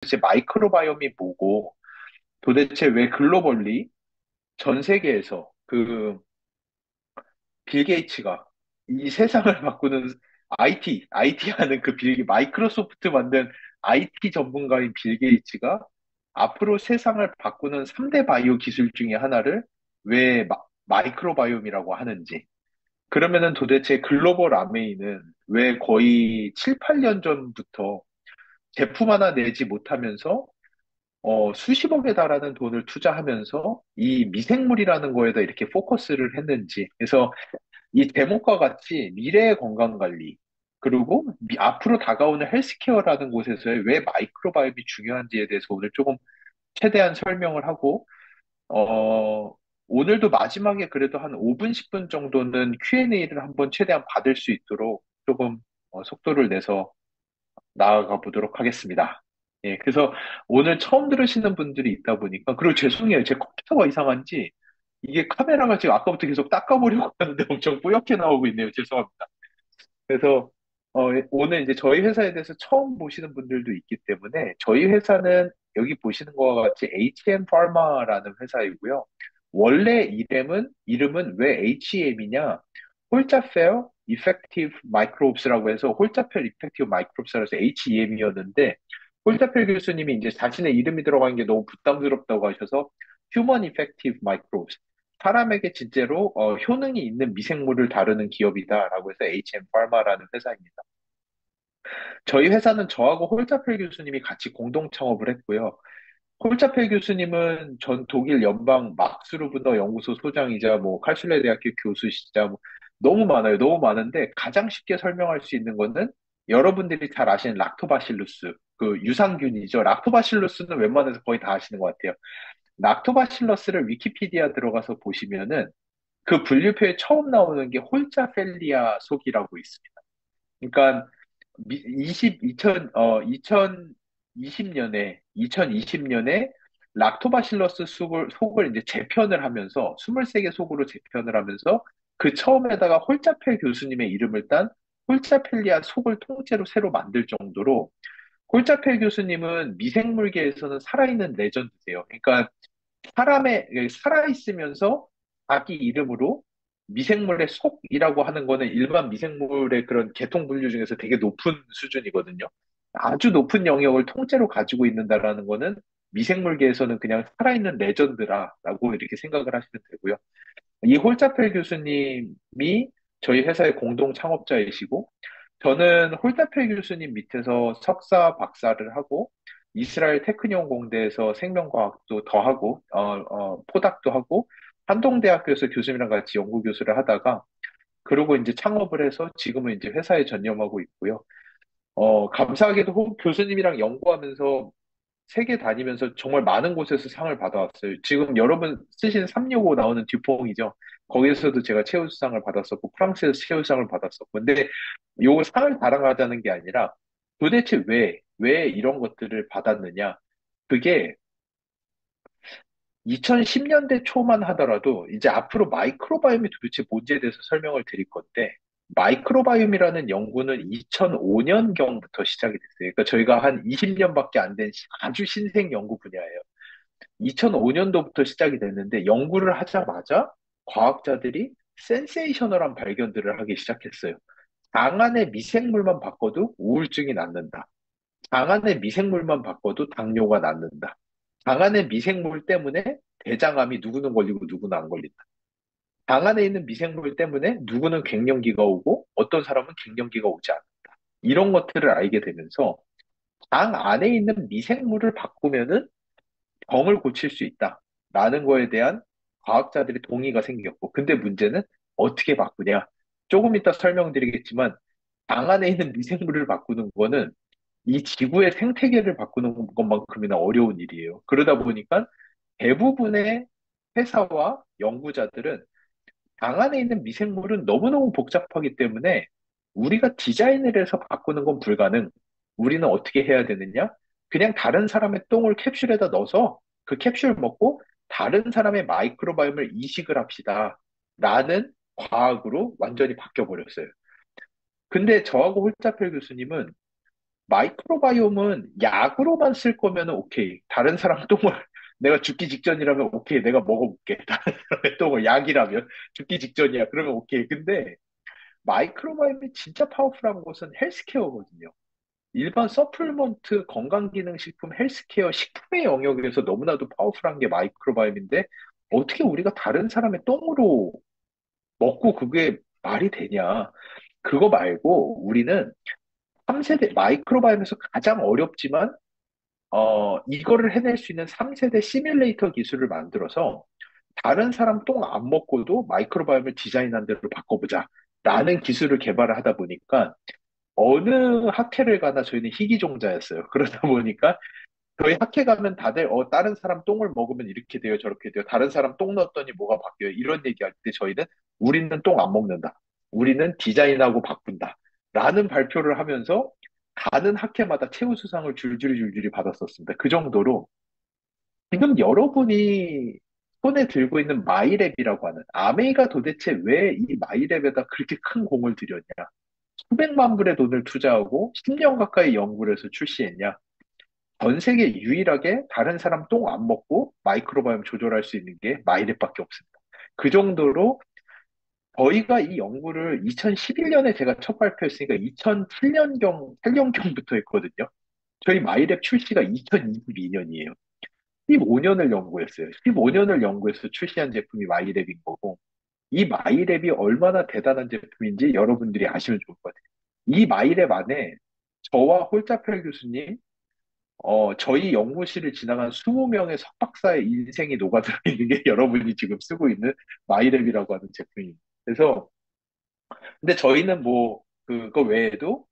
도대체 마이크로바이옴이 뭐고, 도대체 왜 글로벌리 전 세계에서 빌 게이츠가 이 세상을 바꾸는 IT 하는 마이크로소프트 만든 IT 전문가인 빌 게이츠가 앞으로 세상을 바꾸는 3대 바이오 기술 중에 하나를 왜 마이크로바이옴이라고 하는지. 그러면은 도대체 글로벌 아메이는 왜 거의 7, 8년 전부터 제품 하나 내지 못하면서 수십억에 달하는 돈을 투자하면서 이 미생물이라는 거에다 이렇게 포커스를 했는지. 그래서 이 제목과 같이 미래의 건강관리, 그리고 앞으로 다가오는 헬스케어라는 곳에서의 왜 마이크로바이옴이 중요한지에 대해서 오늘 조금 최대한 설명을 하고, 어, 오늘도 마지막에 그래도 한 5분, 10분 정도는 Q&A를 한번 최대한 받을 수 있도록 조금 속도를 내서 나아가 보도록 하겠습니다. 예, 그래서 오늘 처음 들으시는 분들이 있다 보니까, 그리고 죄송해요. 제 컴퓨터가 이상한지, 이게 카메라가 지금 아까부터 계속 닦아보려고 하는데 엄청 뿌옇게 나오고 있네요. 죄송합니다. 그래서 오늘 이제 저희 회사에 대해서 처음 보시는 분들도 있기 때문에 저희 회사는 여기 보시는 것과 같이 HM Pharma라는 회사이고요. 원래 이름은 왜 HEM이냐? 홀자펠 Effective Microbes라고 해서 홀자펠 Effective Microbes라서 HEM이었는데 홀자펠 교수님이 이제 자신의 이름이 들어간 게 너무 부담스럽다고 하셔서 Human Effective Microbes, 사람에게 진짜로 효능이 있는 미생물을 다루는 기업이다라고 해서 HM 파마라는 회사입니다. 저희 회사는 저하고 홀자펠 교수님이 같이 공동 창업을 했고요. 홀자펠 교수님은 전 독일 연방 막스루브너 연구소 소장이자 뭐 칼슐레 대학교 교수시자 뭐 너무 많아요. 너무 많은데 가장 쉽게 설명할 수 있는 거는 여러분들이 잘 아시는 락토바실루스, 그 유산균이죠. 락토바실루스는 웬만해서 거의 다 아시는 것 같아요. 락토바실러스를 위키피디아 들어가서 보시면은 그 분류표에 처음 나오는 게 홀자펠리아 속이라고 있습니다. 그러니까 2020년에 락토바실러스 속을 이제 재편을 하면서 23개 속으로 재편을 하면서 그 처음에다가 홀자펠 교수님의 이름을 딴 홀자펠리아 속을 통째로 새로 만들 정도로 홀자펠 교수님은 미생물계에서는 살아있는 레전드세요. 그러니까 살아있으면서 자기 이름으로 미생물의 속이라고 하는 거는 일반 미생물의 그런 계통 분류 중에서 되게 높은 수준이거든요. 아주 높은 영역을 통째로 가지고 있는다라는 거는 미생물계에서는 그냥 살아있는 레전드라고 이렇게 생각을 하시면 되고요. 이 홀자펠 교수님이 저희 회사의 공동 창업자이시고, 저는 홀다펠 교수님 밑에서 석사, 박사를 하고, 이스라엘 테크니온 공대에서 생명과학도 더 하고, 포닥도 하고, 한동대학교에서 교수님이랑 같이 연구교수를 하다가, 그러고 이제 창업을 해서 지금은 이제 회사에 전념하고 있고요. 감사하게도 교수님이랑 연구하면서 세계 다니면서 정말 많은 곳에서 상을 받아왔어요. 지금 여러분 쓰신 365 나오는 듀퐁이죠. 거기에서도 제가 최우수상을 받았었고, 프랑스에서 최우수상을 받았었고. 근데 요 상을 자랑하자는 게 아니라 도대체 왜 이런 것들을 받았느냐. 그게 2010년대 초만 하더라도 이제 앞으로 마이크로바이옴이 도대체 뭔지에 대해서 설명을 드릴 건데, 마이크로바이옴이라는 연구는 2005년경부터 시작이 됐어요. 그러니까 저희가 한 20년밖에 안 된 아주 신생 연구 분야예요. 2005년도부터 시작이 됐는데 연구를 하자마자 과학자들이 센세이셔널한 발견들을 하기 시작했어요. 장 안의 미생물만 바꿔도 우울증이 낫는다. 장 안의 미생물만 바꿔도 당뇨가 낫는다. 장 안의 미생물 때문에 대장암이 누구는 걸리고 누구는 안 걸린다. 장 안에 있는 미생물 때문에 누구는 갱년기가 오고 어떤 사람은 갱년기가 오지 않는다. 이런 것들을 알게 되면서 장 안에 있는 미생물을 바꾸면은 병을 고칠 수 있다라는 거에 대한 과학자들의 동의가 생겼고, 근데 문제는 어떻게 바꾸냐? 조금 이따 설명드리겠지만, 장 안에 있는 미생물을 바꾸는 거는 이 지구의 생태계를 바꾸는 것만큼이나 어려운 일이에요. 그러다 보니까 대부분의 회사와 연구자들은 장 안에 있는 미생물은 너무너무 복잡하기 때문에 우리가 디자인을 해서 바꾸는 건 불가능. 우리는 어떻게 해야 되느냐? 그냥 다른 사람의 똥을 캡슐에다 넣어서 그 캡슐 먹고 다른 사람의 마이크로바이옴을 이식을 합시다. 라는 과학으로 완전히 바뀌어 버렸어요. 근데 저하고 홀자펠 교수님은 마이크로바이옴은 약으로만 쓸 거면은 오케이. 다른 사람 똥을 내가 죽기 직전이라면 오케이. 내가 먹어볼게. 다른 사람의 똥을 약이라면 죽기 직전이야. 그러면 오케이. 근데 마이크로바이옴이 진짜 파워풀한 곳은 헬스케어거든요. 일반 서플먼트, 건강기능식품, 헬스케어, 식품의 영역에서 너무나도 파워풀한 게 마이크로바이옴인데 어떻게 우리가 다른 사람의 똥으로 먹고 그게 말이 되냐? 그거 말고 우리는 3세대 마이크로바이옴에서 가장 어렵지만 이거를 해낼 수 있는 3세대 시뮬레이터 기술을 만들어서 다른 사람 똥 안 먹고도 마이크로바이옴을 디자인한 대로 바꿔보자. 라는 기술을 개발을 하다 보니까 어느 학회를 가나 저희는 희귀종자였어요. 그러다 보니까 저희 학회 가면 다들 다른 사람 똥을 먹으면 이렇게 돼요, 저렇게 돼요. 다른 사람 똥 넣었더니 뭐가 바뀌어요. 이런 얘기할 때 저희는 우리는 똥 안 먹는다. 우리는 디자인하고 바꾼다. 라는 발표를 하면서 가는 학회마다 최우수상을 줄줄이 받았었습니다. 그 정도로 지금 여러분이 손에 들고 있는 마이랩이라고 하는 아메이가 도대체 왜 이 마이랩에다 그렇게 큰 공을 들였냐? 수백만 불의 돈을 투자하고 10년 가까이 연구를 해서 출시했냐? 전 세계 유일하게 다른 사람 똥 안 먹고 마이크로바이옴 조절할 수 있는 게 마이랩밖에 없습니다. 그 정도로 저희가 이 연구를 2011년에 제가 첫 발표했으니까 2007년경, 8년경부터 했거든요. 저희 마이랩 출시가 2022년이에요. 15년을 연구했어요. 15년을 연구해서 출시한 제품이 마이랩인 거고, 이 마이랩이 얼마나 대단한 제품인지 여러분들이 아시면 좋을 것 같아요. 이 마이랩 안에 저와 홀자펠 교수님, 저희 연구실을 지나간 20명의 석박사의 인생이 녹아들어 있는 게 여러분이 지금 쓰고 있는 마이랩이라고 하는 제품입니다. 그래서, 근데 저희는 뭐, 그거 외에도,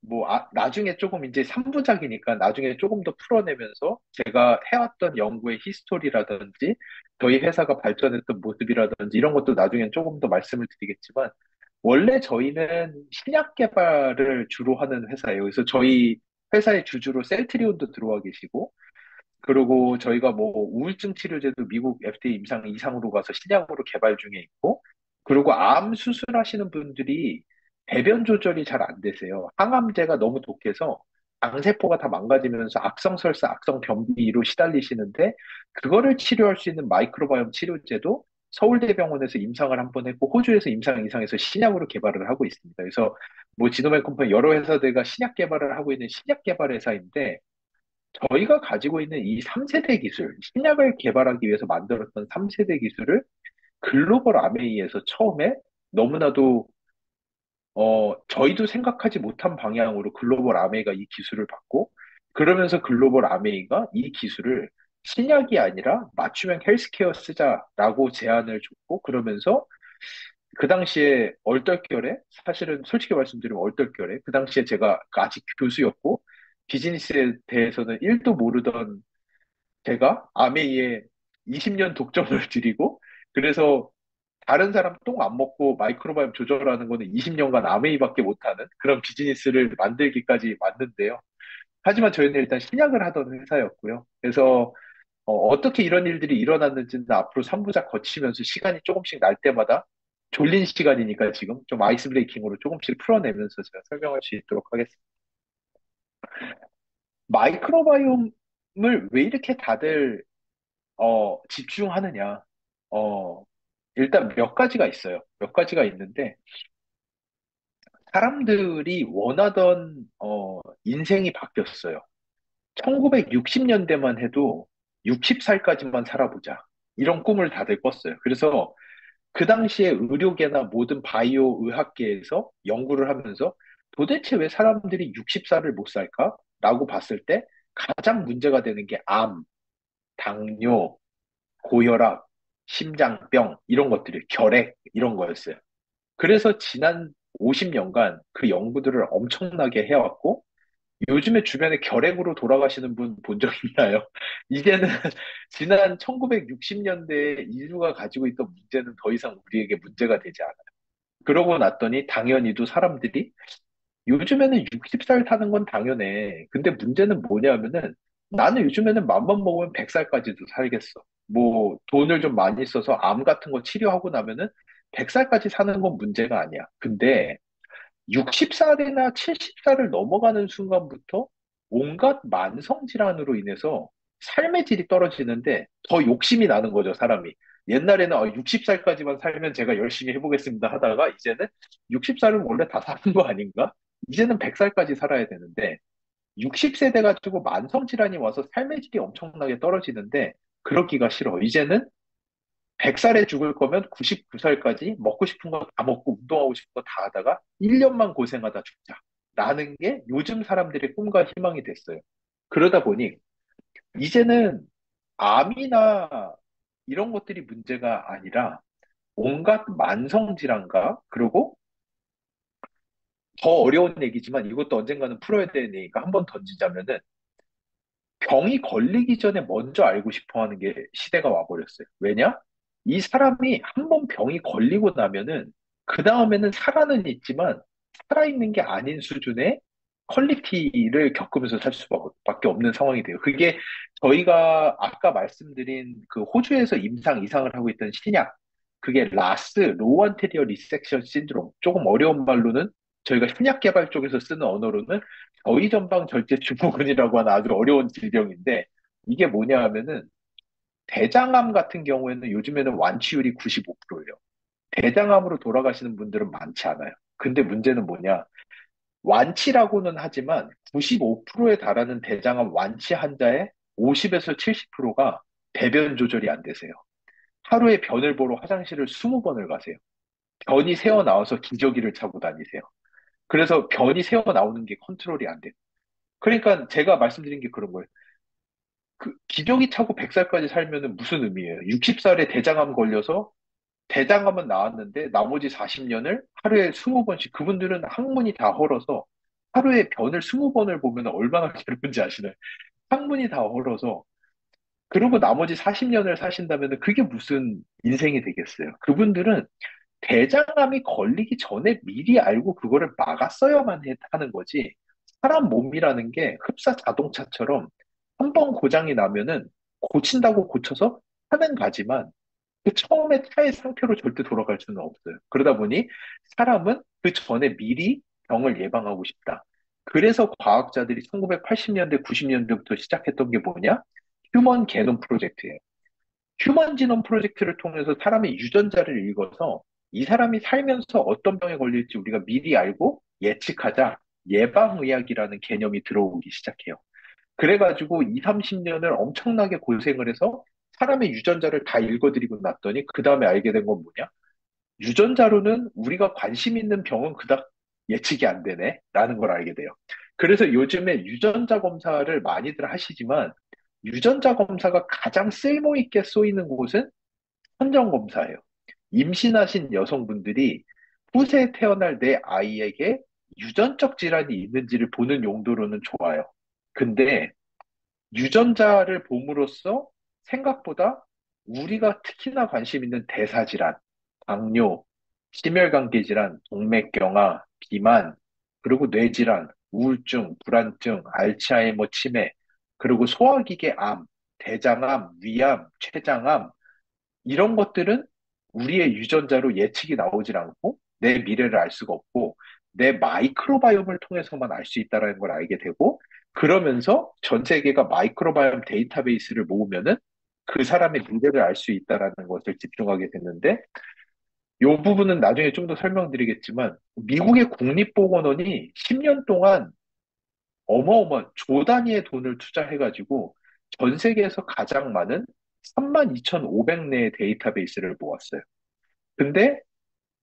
뭐, 나중에 조금 이제 3부작이니까 나중에 조금 더 풀어내면서 제가 해왔던 연구의 히스토리라든지, 저희 회사가 발전했던 모습이라든지, 이런 것도 나중에 조금 더 말씀을 드리겠지만, 원래 저희는 신약 개발을 주로 하는 회사예요. 그래서 저희 회사의 주주로 셀트리온도 들어와 계시고, 그리고 저희가 뭐 우울증 치료제도 미국 FDA 임상 이상으로 가서 신약으로 개발 중에 있고, 그리고 암 수술하시는 분들이 배변 조절이 잘 안 되세요. 항암제가 너무 독해서 장세포가 다 망가지면서 악성설사, 악성변비로 시달리시는데, 그거를 치료할 수 있는 마이크로바이옴 치료제도 서울대병원에서 임상을 한 번 했고, 호주에서 임상 이상에서 신약으로 개발을 하고 있습니다. 그래서 뭐 지노맥 컴퍼니 여러 회사들과 신약 개발을 하고 있는 신약 개발 회사인데, 저희가 가지고 있는 이 3세대 기술, 신약을 개발하기 위해서 만들었던 3세대 기술을 글로벌 아메이에서 처음에 너무나도 저희도 생각하지 못한 방향으로 글로벌 아메이가 이 기술을 받고, 그러면서 글로벌 아메이가 이 기술을 신약이 아니라 맞춤형 헬스케어 쓰자라고 제안을 줬고, 그러면서 그 당시에 얼떨결에, 사실은 솔직히 말씀드리면 얼떨결에, 그 당시에 제가 아직 교수였고, 비즈니스에 대해서는 1도 모르던 제가 아메이에 20년 독점을 드리고, 그래서 다른 사람 똥 안 먹고 마이크로바이옴 조절하는 거는 20년간 아메이밖에 못하는 그런 비즈니스를 만들기까지 왔는데요. 하지만 저희는 일단 신약을 하던 회사였고요. 그래서 떻게 이런 일들이 일어났는지는 앞으로 3부작 거치면서 시간이 조금씩 날 때마다 졸린 시간이니까 지금 좀 아이스 브레이킹으로 조금씩 풀어내면서 제가 설명할 수 있도록 하겠습니다. 마이크로바이옴을 왜 이렇게 다들 집중하느냐? 어, 일단 몇 가지가 있어요. 몇 가지가 있는데, 사람들이 원하던, 인생이 바뀌었어요. 1960년대만 해도 60살까지만 살아보자. 이런 꿈을 다들 꿨어요. 그래서 그 당시에 의료계나 모든 바이오 의학계에서 연구를 하면서 도대체 왜 사람들이 60살을 못 살까? 라고 봤을 때 가장 문제가 되는 게 암, 당뇨, 고혈압, 심장병, 이런 것들이 결핵, 이런 거였어요. 그래서 지난 50년간 그 연구들을 엄청나게 해왔고, 요즘에 주변에 결핵으로 돌아가시는 분 본 적 있나요? 이제는 지난 1960년대에 인류가 가지고 있던 문제는 더 이상 우리에게 문제가 되지 않아요. 그러고 났더니 당연히도 사람들이 요즘에는 60살 타는 건 당연해. 근데 문제는 뭐냐면은 나는 요즘에는 맘만 먹으면 100살까지도 살겠어. 뭐 돈을 좀 많이 써서 암 같은 거 치료하고 나면은 100살까지 사는 건 문제가 아니야. 근데 60살이나 70살을 넘어가는 순간부터 온갖 만성 질환으로 인해서 삶의 질이 떨어지는데 더 욕심이 나는 거죠, 사람이. 옛날에는 60살까지만 살면 제가 열심히 해보겠습니다 하다가 이제는 60살은 원래 다 사는 거 아닌가? 이제는 100살까지 살아야 되는데 60세 돼가지고 만성 질환이 와서 삶의 질이 엄청나게 떨어지는데 그러기가 싫어. 이제는 100살에 죽을 거면 99살까지 먹고 싶은 거 다 먹고 운동하고 싶은 거 다 하다가 1년만 고생하다 죽자. 라는 게 요즘 사람들의 꿈과 희망이 됐어요. 그러다 보니 이제는 암이나 이런 것들이 문제가 아니라 온갖 만성 질환과 그리고 더 어려운 얘기지만 이것도 언젠가는 풀어야 되는 얘기가 한번 던지자면은 병이 걸리기 전에 먼저 알고 싶어 하는 게 시대가 와버렸어요. 왜냐? 이 사람이 한번 병이 걸리고 나면은, 그 다음에는 살아는 있지만, 살아있는 게 아닌 수준의 퀄리티를 겪으면서 살 수밖에 없는 상황이 돼요. 그게 저희가 아까 말씀드린 그 호주에서 임상 이상을 하고 있던 신약, 그게 라스, 로우 안테리어 리섹션 신드롬, 조금 어려운 말로는 저희가 신약 개발 쪽에서 쓰는 언어로는 저위전방 절제 증후군이라고 하는 아주 어려운 질병인데 이게 뭐냐 하면은 대장암 같은 경우에는 요즘에는 완치율이 95%예요. 대장암으로 돌아가시는 분들은 많지 않아요. 근데 문제는 뭐냐? 완치라고는 하지만 95%에 달하는 대장암 완치 환자의 50에서 70%가 배변 조절이 안 되세요. 하루에 변을 보러 화장실을 20번을 가세요. 변이 새어 나와서 기저귀를 차고 다니세요. 그래서 변이 새어 나오는 게 컨트롤이 안 돼요. 그러니까 제가 말씀드린 게 그런 거예요. 그 기저귀 차고 100살까지 살면은 무슨 의미예요? 60살에 대장암 걸려서 대장암은 나왔는데 나머지 40년을 하루에 20번씩 그분들은 항문이 다 헐어서 하루에 변을 20번을 보면 얼마나 괴로운지 아시나요? 항문이 다 헐어서 그리고 나머지 40년을 사신다면 그게 무슨 인생이 되겠어요? 그분들은 대장암이 걸리기 전에 미리 알고 그거를 막았어야만 하는 거지. 사람 몸이라는 게 흡사 자동차처럼 한 번 고장이 나면은 고친다고 고쳐서 하는 가지만 그 처음에 차의 상태로 절대 돌아갈 수는 없어요. 그러다 보니 사람은 그 전에 미리 병을 예방하고 싶다. 그래서 과학자들이 1980년대, 90년대부터 시작했던 게 뭐냐? 휴먼 게놈 프로젝트예요. 휴먼 지놈 프로젝트를 통해서 사람의 유전자를 읽어서 이 사람이 살면서 어떤 병에 걸릴지 우리가 미리 알고 예측하자 예방의학이라는 개념이 들어오기 시작해요. 그래가지고 2, 30년을 엄청나게 고생을 해서 사람의 유전자를 다 읽어드리고 났더니 그 다음에 알게 된 건 뭐냐? 유전자로는 우리가 관심 있는 병은 그닥 예측이 안 되네 라는 걸 알게 돼요. 그래서 요즘에 유전자 검사를 많이들 하시지만 유전자 검사가 가장 쓸모 있게 쏘이는 곳은 선정 검사예요. 임신하신 여성분들이 후세에 태어날 내 아이에게 유전적 질환이 있는지를 보는 용도로는 좋아요. 근데 유전자를 봄으로써 생각보다 우리가 특히나 관심 있는 대사질환, 당뇨, 심혈관계 질환, 동맥경화, 비만, 그리고 뇌질환, 우울증, 불안증, 알츠하이머 치매, 그리고 소화기계 암, 대장암, 위암, 췌장암, 이런 것들은 우리의 유전자로 예측이 나오질 않고 내 미래를 알 수가 없고 내 마이크로바이옴을 통해서만 알 수 있다는 걸 알게 되고 그러면서 전 세계가 마이크로바이옴 데이터베이스를 모으면은 그 사람의 미래를 알 수 있다라는 것을 집중하게 됐는데 이 부분은 나중에 좀 더 설명드리겠지만 미국의 국립보건원이 10년 동안 어마어마한 조 단위의 돈을 투자해가지고 전 세계에서 가장 많은 32,500내의 데이터베이스를 모았어요. 근데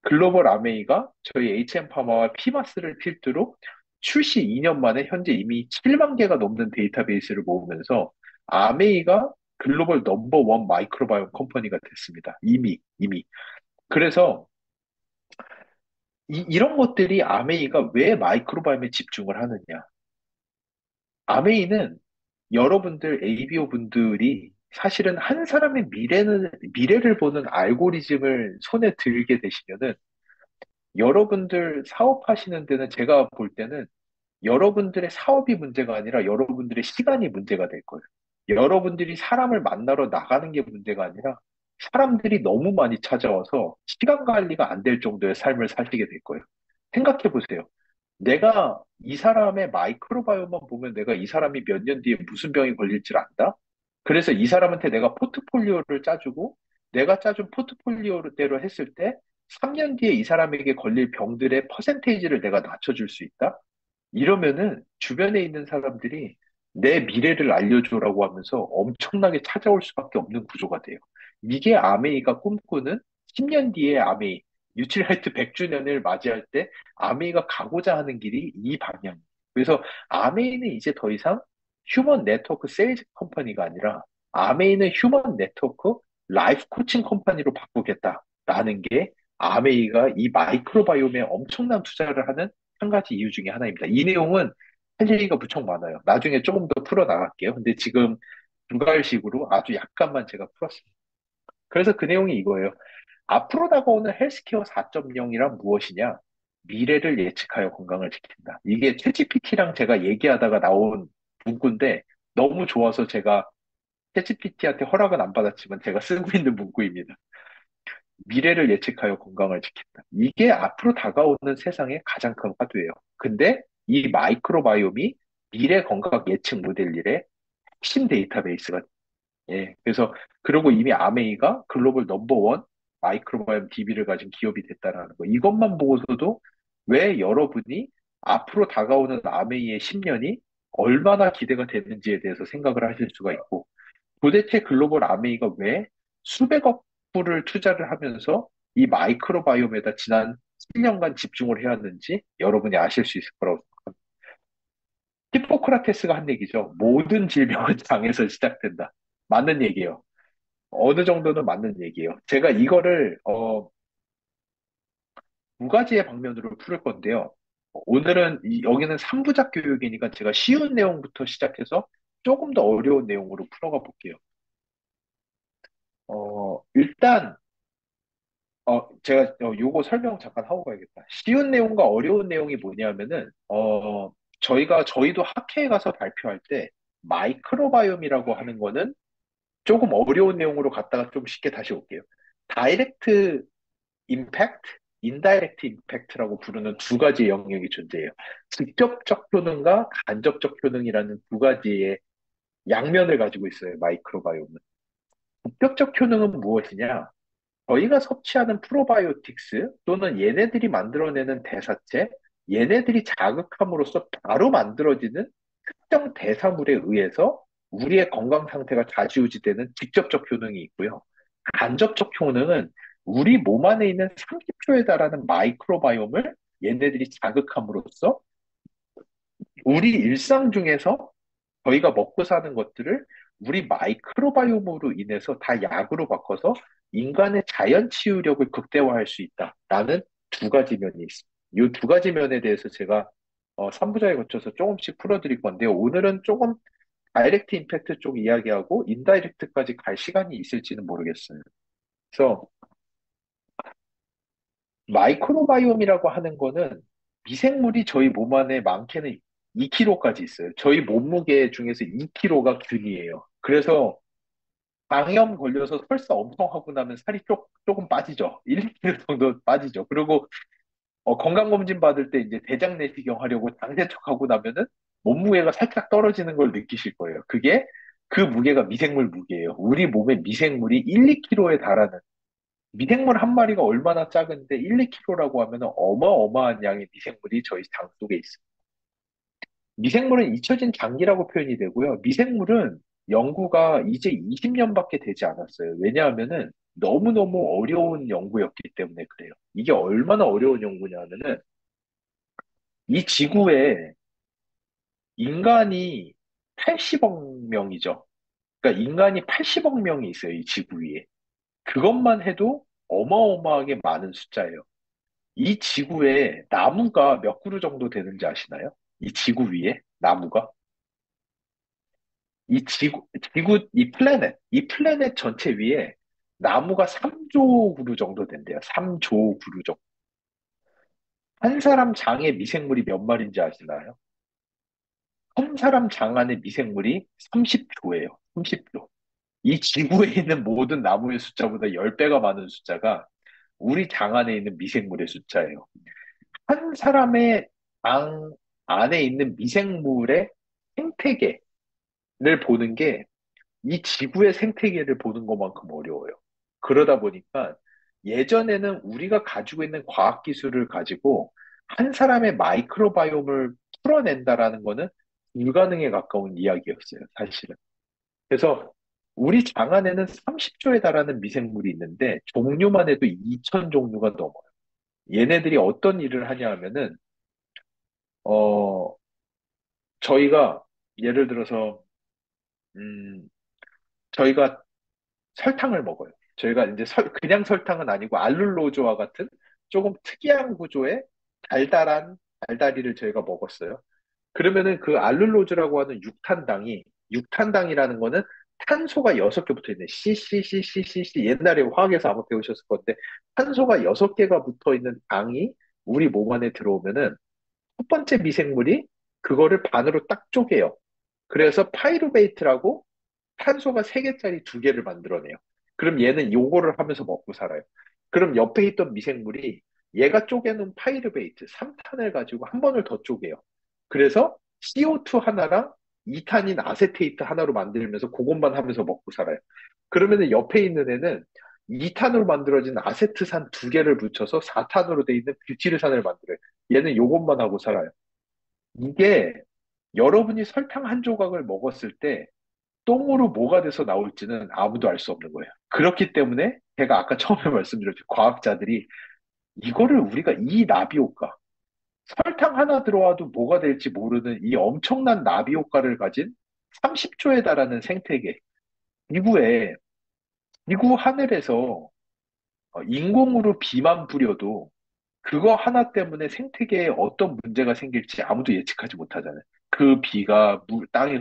글로벌 아메이가 저희 HM파마와 피마스를 필두로 출시 2년 만에 현재 이미 7만 개가 넘는 데이터베이스를 모으면서 아메이가 글로벌 넘버 원 마이크로바이옴 컴퍼니가 됐습니다. 이미. 그래서 이런 것들이 아메이가 왜 마이크로바이옴에 집중을 하느냐. 아메이는 여러분들 ABO 분들이 사실은 한 사람의 미래를 보는 알고리즘을 손에 들게 되시면은 여러분들 사업하시는 데는 제가 볼 때는 여러분들의 사업이 문제가 아니라 여러분들의 시간이 문제가 될 거예요. 여러분들이 사람을 만나러 나가는 게 문제가 아니라 사람들이 너무 많이 찾아와서 시간 관리가 안 될 정도의 삶을 사시게 될 거예요. 생각해 보세요. 내가 이 사람의 마이크로바이옴만 보면 내가 이 사람이 몇 년 뒤에 무슨 병이 걸릴지 안다? 그래서 이 사람한테 내가 포트폴리오를 짜주고 내가 짜준 포트폴리오대로 했을 때 3년 뒤에 이 사람에게 걸릴 병들의 퍼센테이지를 내가 낮춰줄 수 있다? 이러면은 주변에 있는 사람들이 내 미래를 알려줘라고 하면서 엄청나게 찾아올 수밖에 없는 구조가 돼요. 이게 아메이가 꿈꾸는 10년 뒤에 아메이, 뉴트리라이트 100주년을 맞이할 때 아메이가 가고자 하는 길이 이 방향. 그래서 아메이는 이제 더 이상 휴먼 네트워크 세일즈 컴퍼니가 아니라 아메이는 휴먼 네트워크 라이프 코칭 컴퍼니로 바꾸겠다라는 게 아메이가 이 마이크로바이옴에 엄청난 투자를 하는 한 가지 이유 중에 하나입니다. 이 내용은 할 얘기가 무척 많아요. 나중에 조금 더 풀어나갈게요. 근데 지금 불가일식으로 아주 약간만 제가 풀었습니다. 그래서 그 내용이 이거예요. 앞으로 다가오는 헬스케어 4.0이란 무엇이냐? 미래를 예측하여 건강을 지킨다. 이게 챗GPT랑 제가 얘기하다가 나온 문구인데 너무 좋아서 제가 챗GPT한테 허락은 안 받았지만 제가 쓰고 있는 문구입니다. 미래를 예측하여 건강을 지킨다. 이게 앞으로 다가오는 세상의 가장 큰 화두예요. 근데 이 마이크로바이옴이 미래 건강 예측 모델일의 핵심 데이터베이스가 예. 그래서 그리고 이미 아메이가 글로벌 넘버원 마이크로바이옴 DB를 가진 기업이 됐다라는 거. 이것만 보고서도 왜 여러분이 앞으로 다가오는 아메이의 10년이 얼마나 기대가 되는지에 대해서 생각을 하실 수가 있고 도대체 글로벌 아메이가 왜 수백억 불을 투자를 하면서 이 마이크로바이옴에다 지난 7년간 집중을 해왔는지 여러분이 아실 수 있을 거라고 생각합니다. 히포크라테스가 한 얘기죠. 모든 질병은 장에서 시작된다. 맞는 얘기예요. 어느 정도는 맞는 얘기예요. 제가 이거를 두 가지의 방면으로 풀을 건데요. 오늘은 여기는 3부작 교육이니까 제가 쉬운 내용부터 시작해서 조금 더 어려운 내용으로 풀어가 볼게요. 일단 제가 요거 설명 잠깐 하고 가야겠다. 쉬운 내용과 어려운 내용이 뭐냐면은, 저희도 학회에 가서 발표할 때, 마이크로바이옴이라고 하는 거는 조금 어려운 내용으로 갔다가 좀 쉽게 다시 올게요. 다이렉트 임팩트, 인다이렉트 임팩트라고 부르는 두 가지 영역이 존재해요. 직접적 효능과 간접적 효능이라는 두 가지의 양면을 가지고 있어요, 마이크로바이옴은. 직접적 효능은 무엇이냐? 저희가 섭취하는 프로바이오틱스 또는 얘네들이 만들어내는 대사체, 얘네들이 자극함으로써 바로 만들어지는 특정 대사물에 의해서 우리의 건강 상태가 좌지우지되는 직접적 효능이 있고요. 간접적 효능은 우리 몸 안에 있는 30초에 달하는 마이크로바이옴을 얘네들이 자극함으로써 우리 일상 중에서 저희가 먹고 사는 것들을 우리 마이크로바이옴으로 인해서 다 약으로 바꿔서 인간의 자연 치유력을 극대화할 수 있다라는 두 가지 면이 있습니다. 이 두 가지 면에 대해서 제가 3부작에 거쳐서 조금씩 풀어드릴 건데요. 오늘은 조금 다이렉트 임팩트 쪽 이야기하고 인다이렉트까지 갈 시간이 있을지는 모르겠어요. 그래서 마이크로바이옴이라고 하는 거는 미생물이 저희 몸 안에 많게는 2kg까지 있어요. 저희 몸무게 중에서 2kg가 균이에요. 그래서 방염 걸려서 설사 엄청 하고 나면 살이 조금 빠지죠. 1, 2kg 정도 빠지죠. 그리고 건강검진 받을 때 이제 대장 내시경 하려고 당 세척하고 나면은 몸무게가 살짝 떨어지는 걸 느끼실 거예요. 그게 그 무게가 미생물 무게예요. 우리 몸에 미생물이 1, 2kg에 달하는 미생물 한 마리가 얼마나 작은데 1, 2kg라고 하면 어마어마한 양의 미생물이 저희 장 속에 있습니다. 미생물은 잊혀진 장기라고 표현이 되고요. 미생물은 연구가 이제 20년밖에 되지 않았어요. 왜냐하면은 너무너무 어려운 연구였기 때문에 그래요. 이게 얼마나 어려운 연구냐면은 이 지구에 인간이 80억 명이죠. 그러니까 인간이 80억 명이 있어요. 이 지구 위에. 그것만 해도 어마어마하게 많은 숫자예요. 이 지구에 나무가 몇 그루 정도 되는지 아시나요? 이 지구 위에 나무가? 이 플래넷 전체 위에 나무가 3조 그루 정도 된대요. 3조 그루 정도. 한 사람 장에 미생물이 몇 마리인지 아시나요? 한 사람 장 안에 미생물이 30조예요. 30조. 이 지구에 있는 모든 나무의 숫자보다 10배가 많은 숫자가 우리 장 안에 있는 미생물의 숫자예요. 한 사람의 장 안에 있는 미생물의 생태계를 보는 게 이 지구의 생태계를 보는 것만큼 어려워요. 그러다 보니까 예전에는 우리가 가지고 있는 과학 기술을 가지고 한 사람의 마이크로바이옴을 풀어낸다라는 거는 불가능에 가까운 이야기였어요, 사실은. 그래서 우리 장 안에는 30조에 달하는 미생물이 있는데 종류만 해도 2천 종류가 넘어요. 얘네들이 어떤 일을 하냐 하면은 어 저희가 예를 들어서 음 저희가 설탕을 먹어요. 저희가 이제 그냥 설탕은 아니고 알룰로조와 같은 조금 특이한 구조의 달달한 달달이를 저희가 먹었어요. 그러면은 그 알룰로즈라고 하는 육탄당이라는 거는 탄소가 6개 붙어 있는 CCCCCC 옛날에 화학에서 아마 배우셨을 건데 탄소가 6개가 붙어 있는 당이 우리 몸 안에 들어오면은 첫 번째 미생물이 그거를 반으로 딱 쪼개요. 그래서 파이루베이트라고 탄소가 3개짜리 2개를 만들어내요. 그럼 얘는 요거를 하면서 먹고 살아요. 그럼 옆에 있던 미생물이 얘가 쪼개놓은 파이르베이트, 3탄을 가지고 한 번을 더 쪼개요. 그래서 CO2 하나랑 이탄인 아세테이트 하나로 만들면서 그것만 하면서 먹고 살아요. 그러면은 옆에 있는 애는 2탄으로 만들어진 아세트산 2개를 붙여서 4탄으로 돼 있는 뷰티르산을 만들어요. 얘는 요것만 하고 살아요. 이게 여러분이 설탕 한 조각을 먹었을 때 똥으로 뭐가 돼서 나올지는 아무도 알 수 없는 거예요. 그렇기 때문에 제가 아까 처음에 말씀드렸죠. 과학자들이 이거를 우리가 이 나비 효과, 설탕 하나 들어와도 뭐가 될지 모르는 이 엄청난 나비 효과를 가진 30조에 달하는 생태계, 지구에, 지구 하늘에서 인공으로 비만 뿌려도 그거 하나 때문에 생태계에 어떤 문제가 생길지 아무도 예측하지 못하잖아요. 그 비가 땅에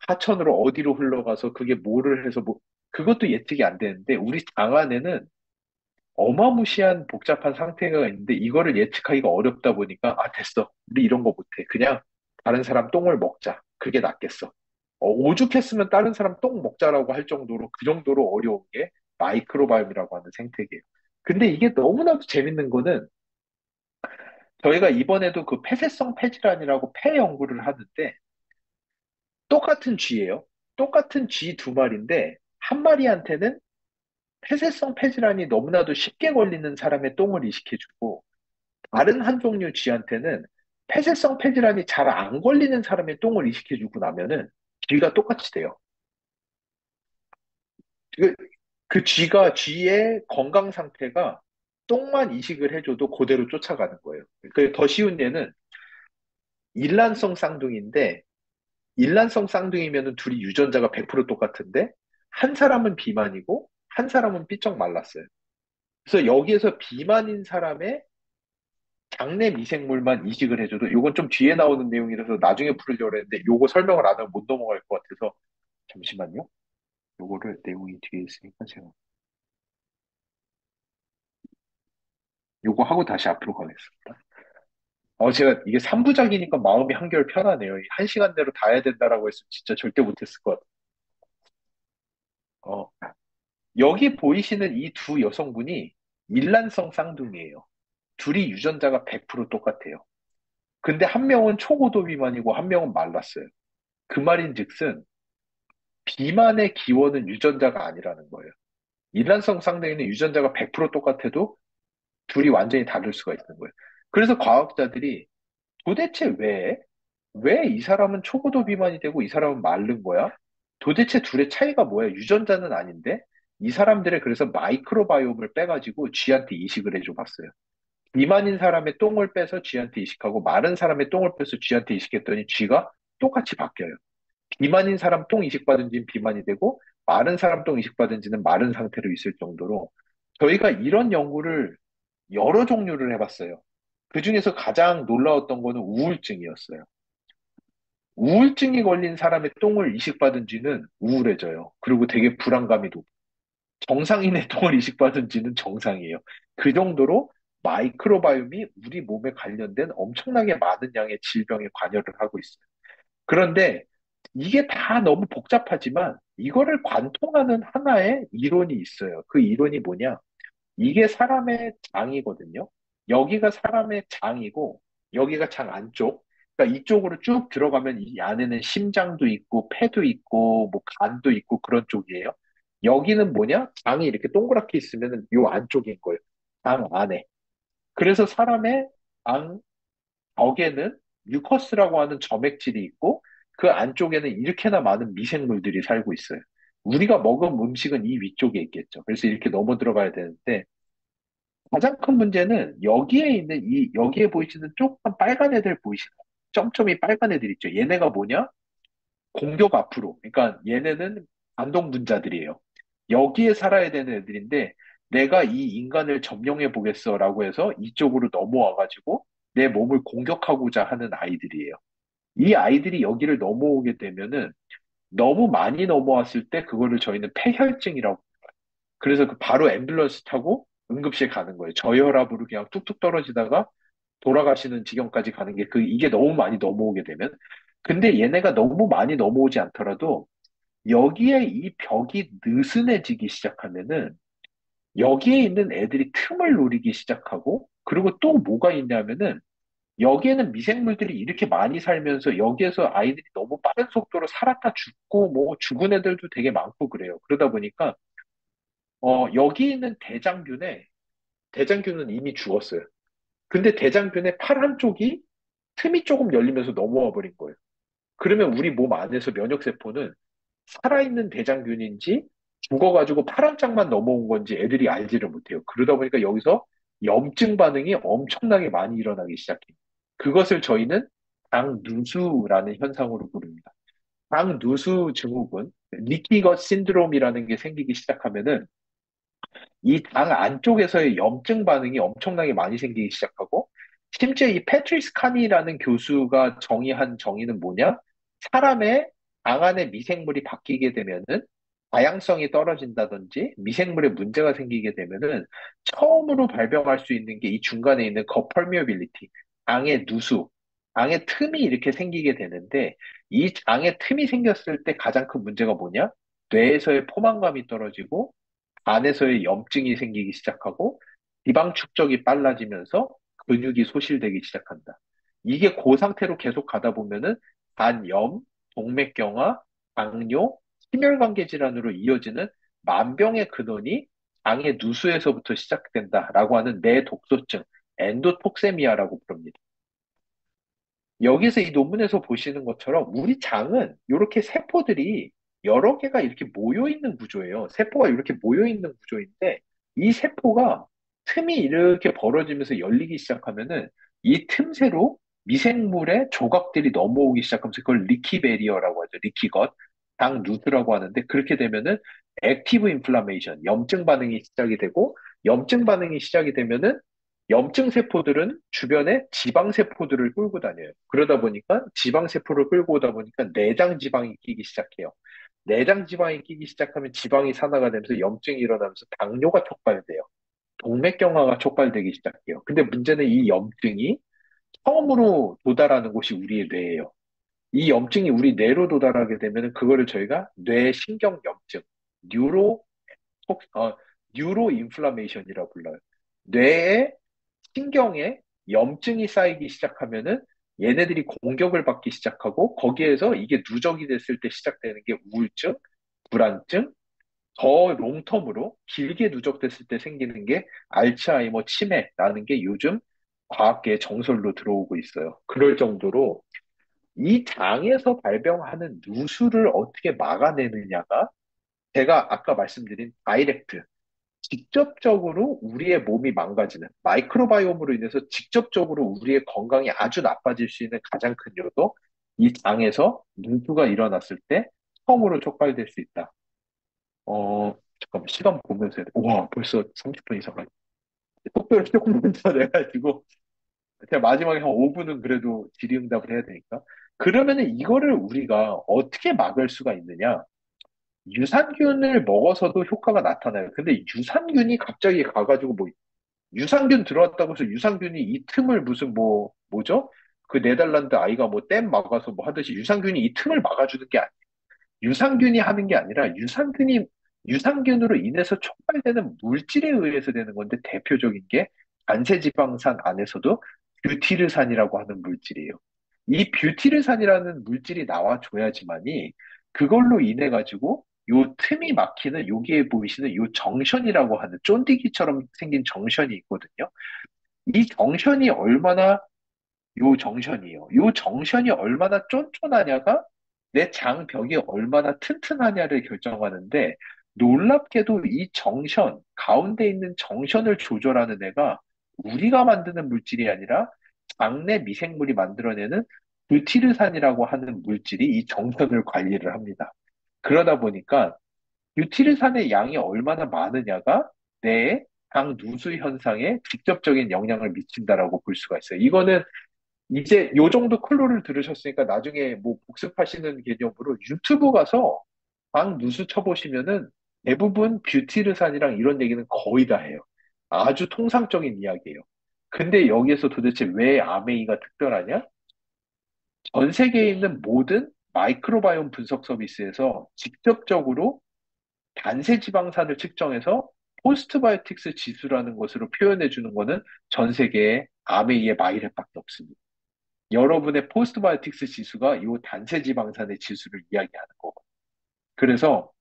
하천으로 어디로 흘러가서 그게 뭐를 해서 그것도 예측이 안 되는데 우리 장 안에는 어마무시한 복잡한 상태가 있는데 이거를 예측하기가 어렵다 보니까 아, 됐어. 우리 이런 거 못해. 그냥 다른 사람 똥을 먹자. 그게 낫겠어. 오죽했으면 다른 사람 똥 먹자라고 할 정도로 그 정도로 어려운 게 마이크로바이옴이라고 하는 생태계예요. 근데 이게 너무나도 재밌는 거는 저희가 이번에도 그 폐쇄성 폐질환이라고 폐 연구를 하는데 똑같은 쥐예요. 똑같은 쥐 2마리인데 한 마리한테는 폐쇄성 폐질환이 너무나도 쉽게 걸리는 사람의 똥을 이식해주고 다른 한 종류 쥐한테는 폐쇄성 폐질환이 잘 안 걸리는 사람의 똥을 이식해주고 나면은 쥐가 똑같이 돼요. 그, 그 쥐의 건강 상태가 똥만 이식을 해줘도 그대로 쫓아가는 거예요. 더 쉬운 예는 일란성 쌍둥이인데 일란성 쌍둥이면은 둘이 유전자가 100% 똑같은데 한 사람은 비만이고 한 사람은 삐쩍 말랐어요. 그래서 여기에서 비만인 사람의 장내 미생물만 이식을 해줘도 요건 좀 뒤에 나오는 내용이라서 나중에 풀으려고 했는데 요거 설명을 안 하면 못 넘어갈 것 같아서 잠시만요. 요거를 내용이 뒤에 있으니까 제가 요거 하고 다시 앞으로 가겠습니다. 제가 이게 3부작이니까 마음이 한결 편하네요. 1시간 내로 다 해야 된다라고 했으면 진짜 절대 못했을 것 같아요. 여기 보이시는 이 두 여성분이 일란성 쌍둥이에요. 둘이 유전자가 100% 똑같아요. 근데 한 명은 초고도 비만이고 한 명은 말랐어요. 그 말인즉슨 비만의 기원은 유전자가 아니라는 거예요. 일란성 쌍둥이는 유전자가 100% 똑같아도 둘이 완전히 다를 수가 있는 거예요. 그래서 과학자들이 도대체 왜 이 사람은 초고도 비만이 되고 이 사람은 마른 거야? 도대체 둘의 차이가 뭐야? 유전자는 아닌데? 이 사람들의 그래서 마이크로바이옴을 빼가지고 쥐한테 이식을 해줘 봤어요. 비만인 사람의 똥을 빼서 쥐한테 이식하고 마른 사람의 똥을 빼서 쥐한테 이식했더니 쥐가 똑같이 바뀌어요. 비만인 사람 똥 이식받은 지는 비만이 되고 마른 사람 똥 이식받은 지는 마른 상태로 있을 정도로 저희가 이런 연구를 여러 종류를 해봤어요. 그 중에서 가장 놀라웠던 거는 우울증이었어요. 우울증이 걸린 사람의 똥을 이식받은 쥐는 우울해져요. 그리고 되게 불안감이 높고 정상인의 똥을 이식받은 쥐는 정상이에요. 그 정도로 마이크로바이옴이 우리 몸에 관련된 엄청나게 많은 양의 질병에 관여를 하고 있어요. 그런데 이게 다 너무 복잡하지만 이거를 관통하는 하나의 이론이 있어요. 그 이론이 뭐냐? 이게 사람의 장이거든요. 여기가 사람의 장이고 여기가 장 안쪽. 그러니까 이쪽으로 쭉 들어가면 이 안에는 심장도 있고 폐도 있고 뭐 간도 있고 그런 쪽이에요. 여기는 뭐냐? 장이 이렇게 동그랗게 있으면은 요 안쪽인 거예요. 장 안에. 그래서 사람의 장 벽에는 뮤커스라고 하는 점액질이 있고 그 안쪽에는 이렇게나 많은 미생물들이 살고 있어요. 우리가 먹은 음식은 이 위쪽에 있겠죠. 그래서 이렇게 넘어 들어가야 되는데 가장 큰 문제는 여기에 있는 여기에 보이시는 조그만 빨간 애들 보이시나요? 점점이 빨간 애들 있죠. 얘네가 뭐냐? 공격 앞으로. 그러니까 얘네는 반동분자들이에요. 여기에 살아야 되는 애들인데 내가 이 인간을 점령해 보겠어라고 해서 이쪽으로 넘어와가지고 내 몸을 공격하고자 하는 아이들이에요. 이 아이들이 여기를 넘어오게 되면은 너무 많이 넘어왔을 때 그거를 저희는 폐혈증이라고. 그래서 그 바로 앰뷸런스 타고 응급실 가는 거예요. 저혈압으로 그냥 뚝뚝 떨어지다가 돌아가시는 지경까지 가는 게 이게 너무 많이 넘어오게 되면. 근데 얘네가 너무 많이 넘어오지 않더라도 여기에 이 벽이 느슨해지기 시작하면은 여기에 있는 애들이 틈을 노리기 시작하고 그리고 또 뭐가 있냐면은 여기에는 미생물들이 이렇게 많이 살면서 여기에서 아이들이 너무 빠른 속도로 살았다 죽고 뭐 죽은 애들도 되게 많고 그래요. 그러다 보니까 여기 있는 대장균은 이미 죽었어요. 근데 대장균의 팔 한쪽이 틈이 조금 열리면서 넘어와 버린 거예요. 그러면 우리 몸 안에서 면역세포는 살아있는 대장균인지 죽어가지고 파란 짝만 넘어온 건지 애들이 알지를 못해요. 그러다 보니까 여기서 염증 반응이 엄청나게 많이 일어나기 시작해요. 그것을 저희는 당누수라는 현상으로 부릅니다. 당누수 증후군, 리키것 신드롬이라는 게 생기기 시작하면은 이 당 안쪽에서의 염증 반응이 엄청나게 많이 생기기 시작하고, 심지어 이 패트리스 카니라는 교수가 정의한 정의는 뭐냐? 사람의 당 안에 미생물이 바뀌게 되면은 다양성이 떨어진다든지 미생물에 문제가 생기게 되면은 처음으로 발병할 수 있는 게 이 중간에 있는 거펄미어빌리티, 당의 누수, 당의 틈이 이렇게 생기게 되는데 이 당의 틈이 생겼을 때 가장 큰 문제가 뭐냐? 뇌에서의 포만감이 떨어지고 안에서의 염증이 생기기 시작하고 지방 축적이 빨라지면서 근육이 소실되기 시작한다. 이게 그 상태로 계속 가다 보면은 간염, 동맥경화, 당뇨, 심혈관계 질환으로 이어지는 만병의 근원이 장의 누수에서부터 시작된다라고 하는 뇌독소증, 엔도톡세미아라고 부릅니다. 여기서 이 논문에서 보시는 것처럼 우리 장은 이렇게 세포들이 여러 개가 이렇게 모여 있는 구조예요. 세포가 이렇게 모여 있는 구조인데 이 세포가 틈이 이렇게 벌어지면서 열리기 시작하면은 이 틈새로 미생물의 조각들이 넘어오기 시작하면서 그걸 리키베리어라고 하죠. 리키것, 당 누드라고 하는데 그렇게 되면은 액티브 인플라메이션, 염증 반응이 시작이 되고 염증 반응이 시작이 되면은 염증 세포들은 주변에 지방 세포들을 끌고 다녀요. 그러다 보니까 지방 세포를 끌고 오다 보니까 내장 지방이 끼기 시작해요. 내장 지방이 끼기 시작하면 지방이 산화가 되면서 염증이 일어나면서 당뇨가 촉발돼요. 동맥경화가 촉발되기 시작해요. 근데 문제는 이 염증이 처음으로 도달하는 곳이 우리의 뇌예요. 이 염증이 우리 뇌로 도달하게 되면 그거를 저희가 뇌신경 염증, 뉴로 어, 뉴로 인플라메이션이라고 불러요. 뇌에 신경에 염증이 쌓이기 시작하면은 얘네들이 공격을 받기 시작하고 거기에서 이게 누적이 됐을 때 시작되는 게 우울증, 불안증, 더 롱텀으로 길게 누적됐을 때 생기는 게 알츠하이머 치매라는 게 요즘 과학계의 정설로 들어오고 있어요. 그럴 정도로 이 장에서 발병하는 누수를 어떻게 막아내느냐가 제가 아까 말씀드린 다이렉트, 직접적으로 우리의 몸이 망가지는 마이크로바이옴으로 인해서 직접적으로 우리의 건강이 아주 나빠질 수 있는 가장 큰 요소, 이 장에서 누수가 일어났을 때 처음으로 촉발될 수 있다. 잠깐만, 시간 보면서 해야 돼. 와, 벌써 30분 이상 가네. 속도를 조금 먼저 내가지고, 제가 마지막에 한 5분은 그래도 질의응답을 해야 되니까. 그러면은 이거를 우리가 어떻게 막을 수가 있느냐? 유산균을 먹어서도 효과가 나타나요. 근데 유산균이 갑자기 가가지고 뭐 유산균 들어왔다고 해서 유산균이 이 틈을 무슨 뭐죠? 그 네덜란드 아이가 뭐 댐 막아서 뭐 하듯이 유산균이 이 틈을 막아주는 게 아니에요. 유산균이 하는 게 아니라 유산균으로 인해서 촉발되는 물질에 의해서 되는 건데 대표적인 게 단세지방산 안에서도 뷰티르산이라고 하는 물질이에요. 이 뷰티르산이라는 물질이 나와줘야지만이 그걸로 인해 가지고 요 틈이 막히는 여기에 보이시는 요 정션이라고 하는 쫀디기처럼 생긴 정션이 있거든요. 이 정션이 얼마나 요 정션이요. 요 정션이 얼마나 쫀쫀하냐가 내 장벽이 얼마나 튼튼하냐를 결정하는데 놀랍게도 이 정션, 가운데 있는 정션을 조절하는 애가 우리가 만드는 물질이 아니라 장내 미생물이 만들어내는 뷰티르산이라고 하는 물질이 이 정선을 관리를 합니다. 그러다 보니까 뷰티르산의 양이 얼마나 많으냐가 뇌의 장 누수 현상에 직접적인 영향을 미친다라고 볼 수가 있어요. 이거는 이제 요 정도 클로를 들으셨으니까 나중에 뭐 복습하시는 개념으로 유튜브 가서 방 누수 쳐보시면은 대부분 뷰티르산이랑 이런 얘기는 거의 다 해요. 아주 통상적인 이야기예요. 근데 여기에서 도대체 왜 아메이가 특별하냐? 전 세계에 있는 모든 마이크로바이옴 분석 서비스에서 직접적으로 단세 지방산을 측정해서 포스트바이오틱스 지수라는 것으로 표현해 주는 거는 전 세계에 아메이의 마이랩밖에 없습니다. 여러분의 포스트바이오틱스 지수가 이 단세 지방산의 지수를 이야기하는 거고. 그래서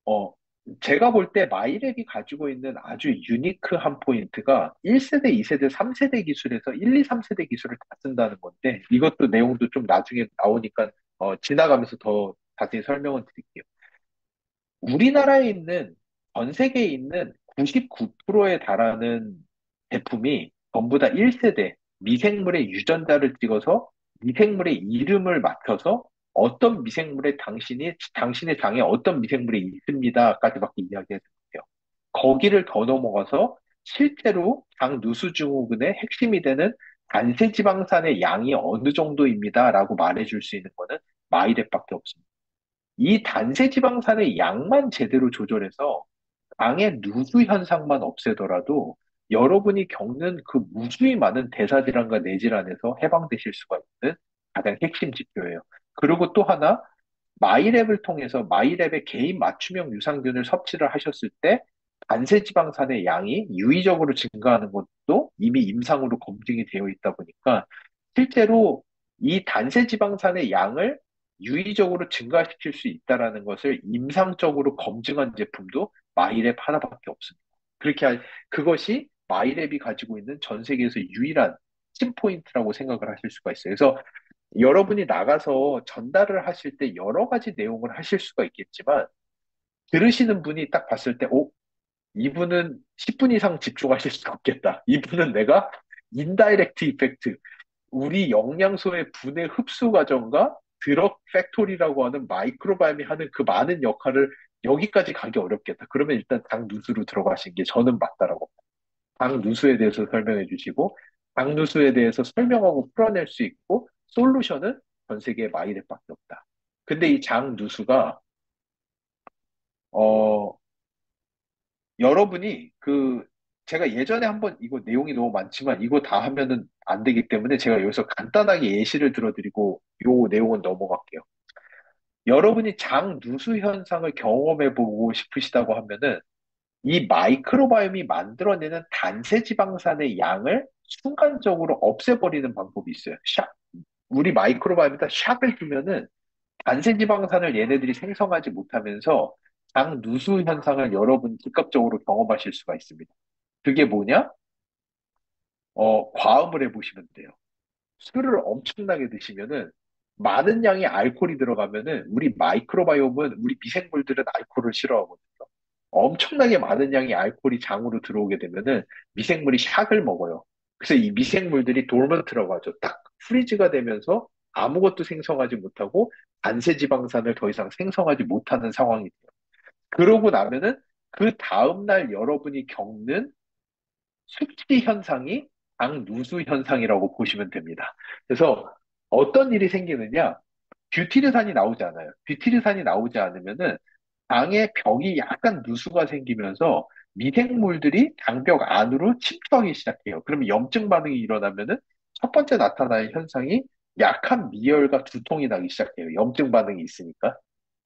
어 제가 볼 때 마이랩이 가지고 있는 아주 유니크한 포인트가 1세대, 2세대, 3세대 기술에서 1, 2, 3세대 기술을 다 쓴다는 건데 이것도 내용도 좀 나중에 나오니까 지나가면서 더 자세히 설명을 드릴게요. 우리나라에 있는 전 세계에 있는 99%에 달하는 제품이 전부 다 1세대 미생물의 유전자를 찍어서 미생물의 이름을 맞춰서 어떤 미생물에 당신의 장에 어떤 미생물이 있습니다까지밖에 이야기하지 못해요. 거기를 더 넘어가서 실제로 장 누수 증후군의 핵심이 되는 단세지방산의 양이 어느 정도입니다라고 말해줄 수 있는 거는 마이랩밖에 없습니다. 이 단세지방산의 양만 제대로 조절해서 장의 누수 현상만 없애더라도 여러분이 겪는 그 무수히 많은 대사질환과 뇌질환에서 해방되실 수가 있는 가장 핵심 지표예요. 그리고 또 하나, 마이랩을 통해서 마이랩의 개인 맞춤형 유산균을 섭취를 하셨을 때 단세지방산의 양이 유의적으로 증가하는 것도 이미 임상으로 검증이 되어 있다 보니까 실제로 이 단세지방산의 양을 유의적으로 증가시킬 수 있다라는 것을 임상적으로 검증한 제품도 마이랩 하나밖에 없습니다. 그것이 마이랩이 가지고 있는 전 세계에서 유일한 찐 포인트라고 생각을 하실 수가 있어요. 그래서 여러분이 나가서 전달을 하실 때 여러 가지 내용을 하실 수가 있겠지만 들으시는 분이 딱 봤을 때, 이분은 10분 이상 집중하실 수 없겠다. 이분은 내가 인다이렉트 이펙트, 우리 영양소의 분해 흡수 과정과 드럭 팩토리라고 하는 마이크로바이옴이 하는 그 많은 역할을 여기까지 가기 어렵겠다. 그러면 일단 당 누수로 들어가신 게 저는 맞다라고. 당 누수에 대해서 설명해 주시고, 당 누수에 대해서 설명하고 풀어낼 수 있고, 솔루션은 전 세계에 마이랩밖에 없다. 근데 이 장 누수가, 어, 여러분이 제가 예전에 한번 이거 내용이 너무 많지만 이거 다 하면은 안 되기 때문에 제가 여기서 간단하게 예시를 들어드리고 요 내용은 넘어갈게요. 여러분이 장 누수 현상을 경험해 보고 싶으시다고 하면은 이 마이크로바이옴이 만들어내는 단세 지방산의 양을 순간적으로 없애버리는 방법이 있어요. 우리 마이크로바이옴에다 샥을 주면은 단세 지방산을 얘네들이 생성하지 못하면서 장 누수 현상을 여러분 즉각적으로 경험하실 수가 있습니다. 그게 뭐냐? 과음을 해보시면 돼요. 술을 엄청나게 드시면은 많은 양의 알코올이 들어가면은 우리 마이크로바이옴은 우리 미생물들은 알코올을 싫어하거든요. 엄청나게 많은 양의 알코올이 장으로 들어오게 되면은 미생물이 샥을 먹어요. 그래서 이 미생물들이 돌먼트라고 하죠. 딱 프리즈가 되면서 아무것도 생성하지 못하고 단세 지방산을 더 이상 생성하지 못하는 상황이 돼요. 그러고 나면은 그 다음날 여러분이 겪는 숙취 현상이 장누수 현상이라고 보시면 됩니다. 그래서 어떤 일이 생기느냐? 뷰티르산이 나오지 않아요. 뷰티르산이 나오지 않으면은 장의 벽이 약간 누수가 생기면서 미생물들이 장벽 안으로 침투하기 시작해요. 그러면 염증 반응이 일어나면은 첫 번째 나타나는 현상이 약한 미열과 두통이 나기 시작해요. 염증 반응이 있으니까.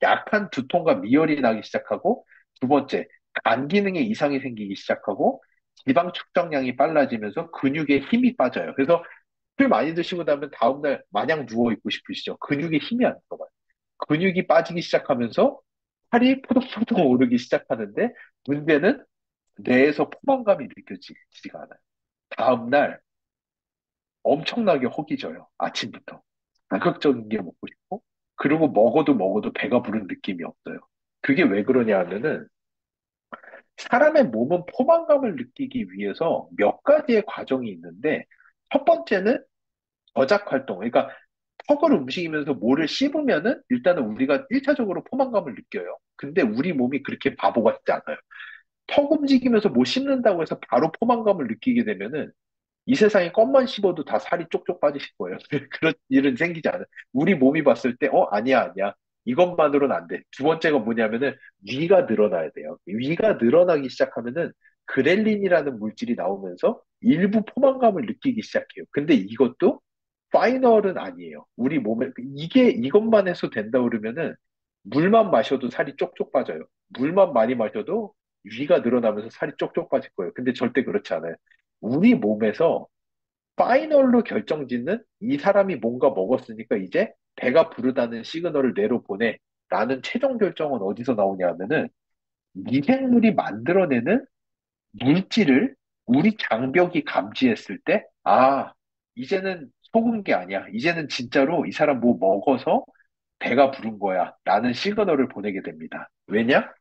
약한 두통과 미열이 나기 시작하고 두 번째, 간 기능에 이상이 생기기 시작하고 지방 축적량이 빨라지면서 근육에 힘이 빠져요. 그래서 술 많이 드시고 나면 다음날 마냥 누워있고 싶으시죠? 근육에 힘이 안 들어가요. 근육이 빠지기 시작하면서 살이 포동포동 오르기 시작하는데 문제는 뇌에서 포만감이 느껴지지가 않아요. 다음날 엄청나게 허기져요. 아침부터. 자극적인 게 먹고 싶고, 그리고 먹어도 배가 부른 느낌이 없어요. 그게 왜 그러냐 하면은, 사람의 몸은 포만감을 느끼기 위해서 몇 가지의 과정이 있는데, 첫 번째는 저작 활동. 그러니까 턱을 움직이면서 뭐를 씹으면은 일단은 우리가 1차적으로 포만감을 느껴요. 근데 우리 몸이 그렇게 바보 같지 않아요. 턱 움직이면서 뭐 씹는다고 해서 바로 포만감을 느끼게 되면은 이 세상에 껌만 씹어도 다 살이 쪽쪽 빠지실 거예요. 그런 일은 생기지 않아요. 우리 몸이 봤을 때, 아니야, 아니야. 이것만으로는 안 돼. 두 번째가 뭐냐면은, 위가 늘어나야 돼요. 위가 늘어나기 시작하면은, 그렐린이라는 물질이 나오면서 일부 포만감을 느끼기 시작해요. 근데 이것도 파이널은 아니에요. 우리 몸에, 이것만 해서 된다 그러면은, 물만 마셔도 살이 쪽쪽 빠져요. 물만 많이 마셔도 위가 늘어나면서 살이 쪽쪽 빠질 거예요. 근데 절대 그렇지 않아요. 우리 몸에서 파이널로 결정짓는 이 사람이 뭔가 먹었으니까 이제 배가 부르다는 시그널을 뇌로 보내. 라는 최종 결정은 어디서 나오냐 하면은 미생물이 만들어내는 물질을 우리 장벽이 감지했을 때, 이제는 속은 게 아니야. 이제는 진짜로 이 사람 뭐 먹어서 배가 부른 거야. 라는 시그널을 보내게 됩니다. 왜냐?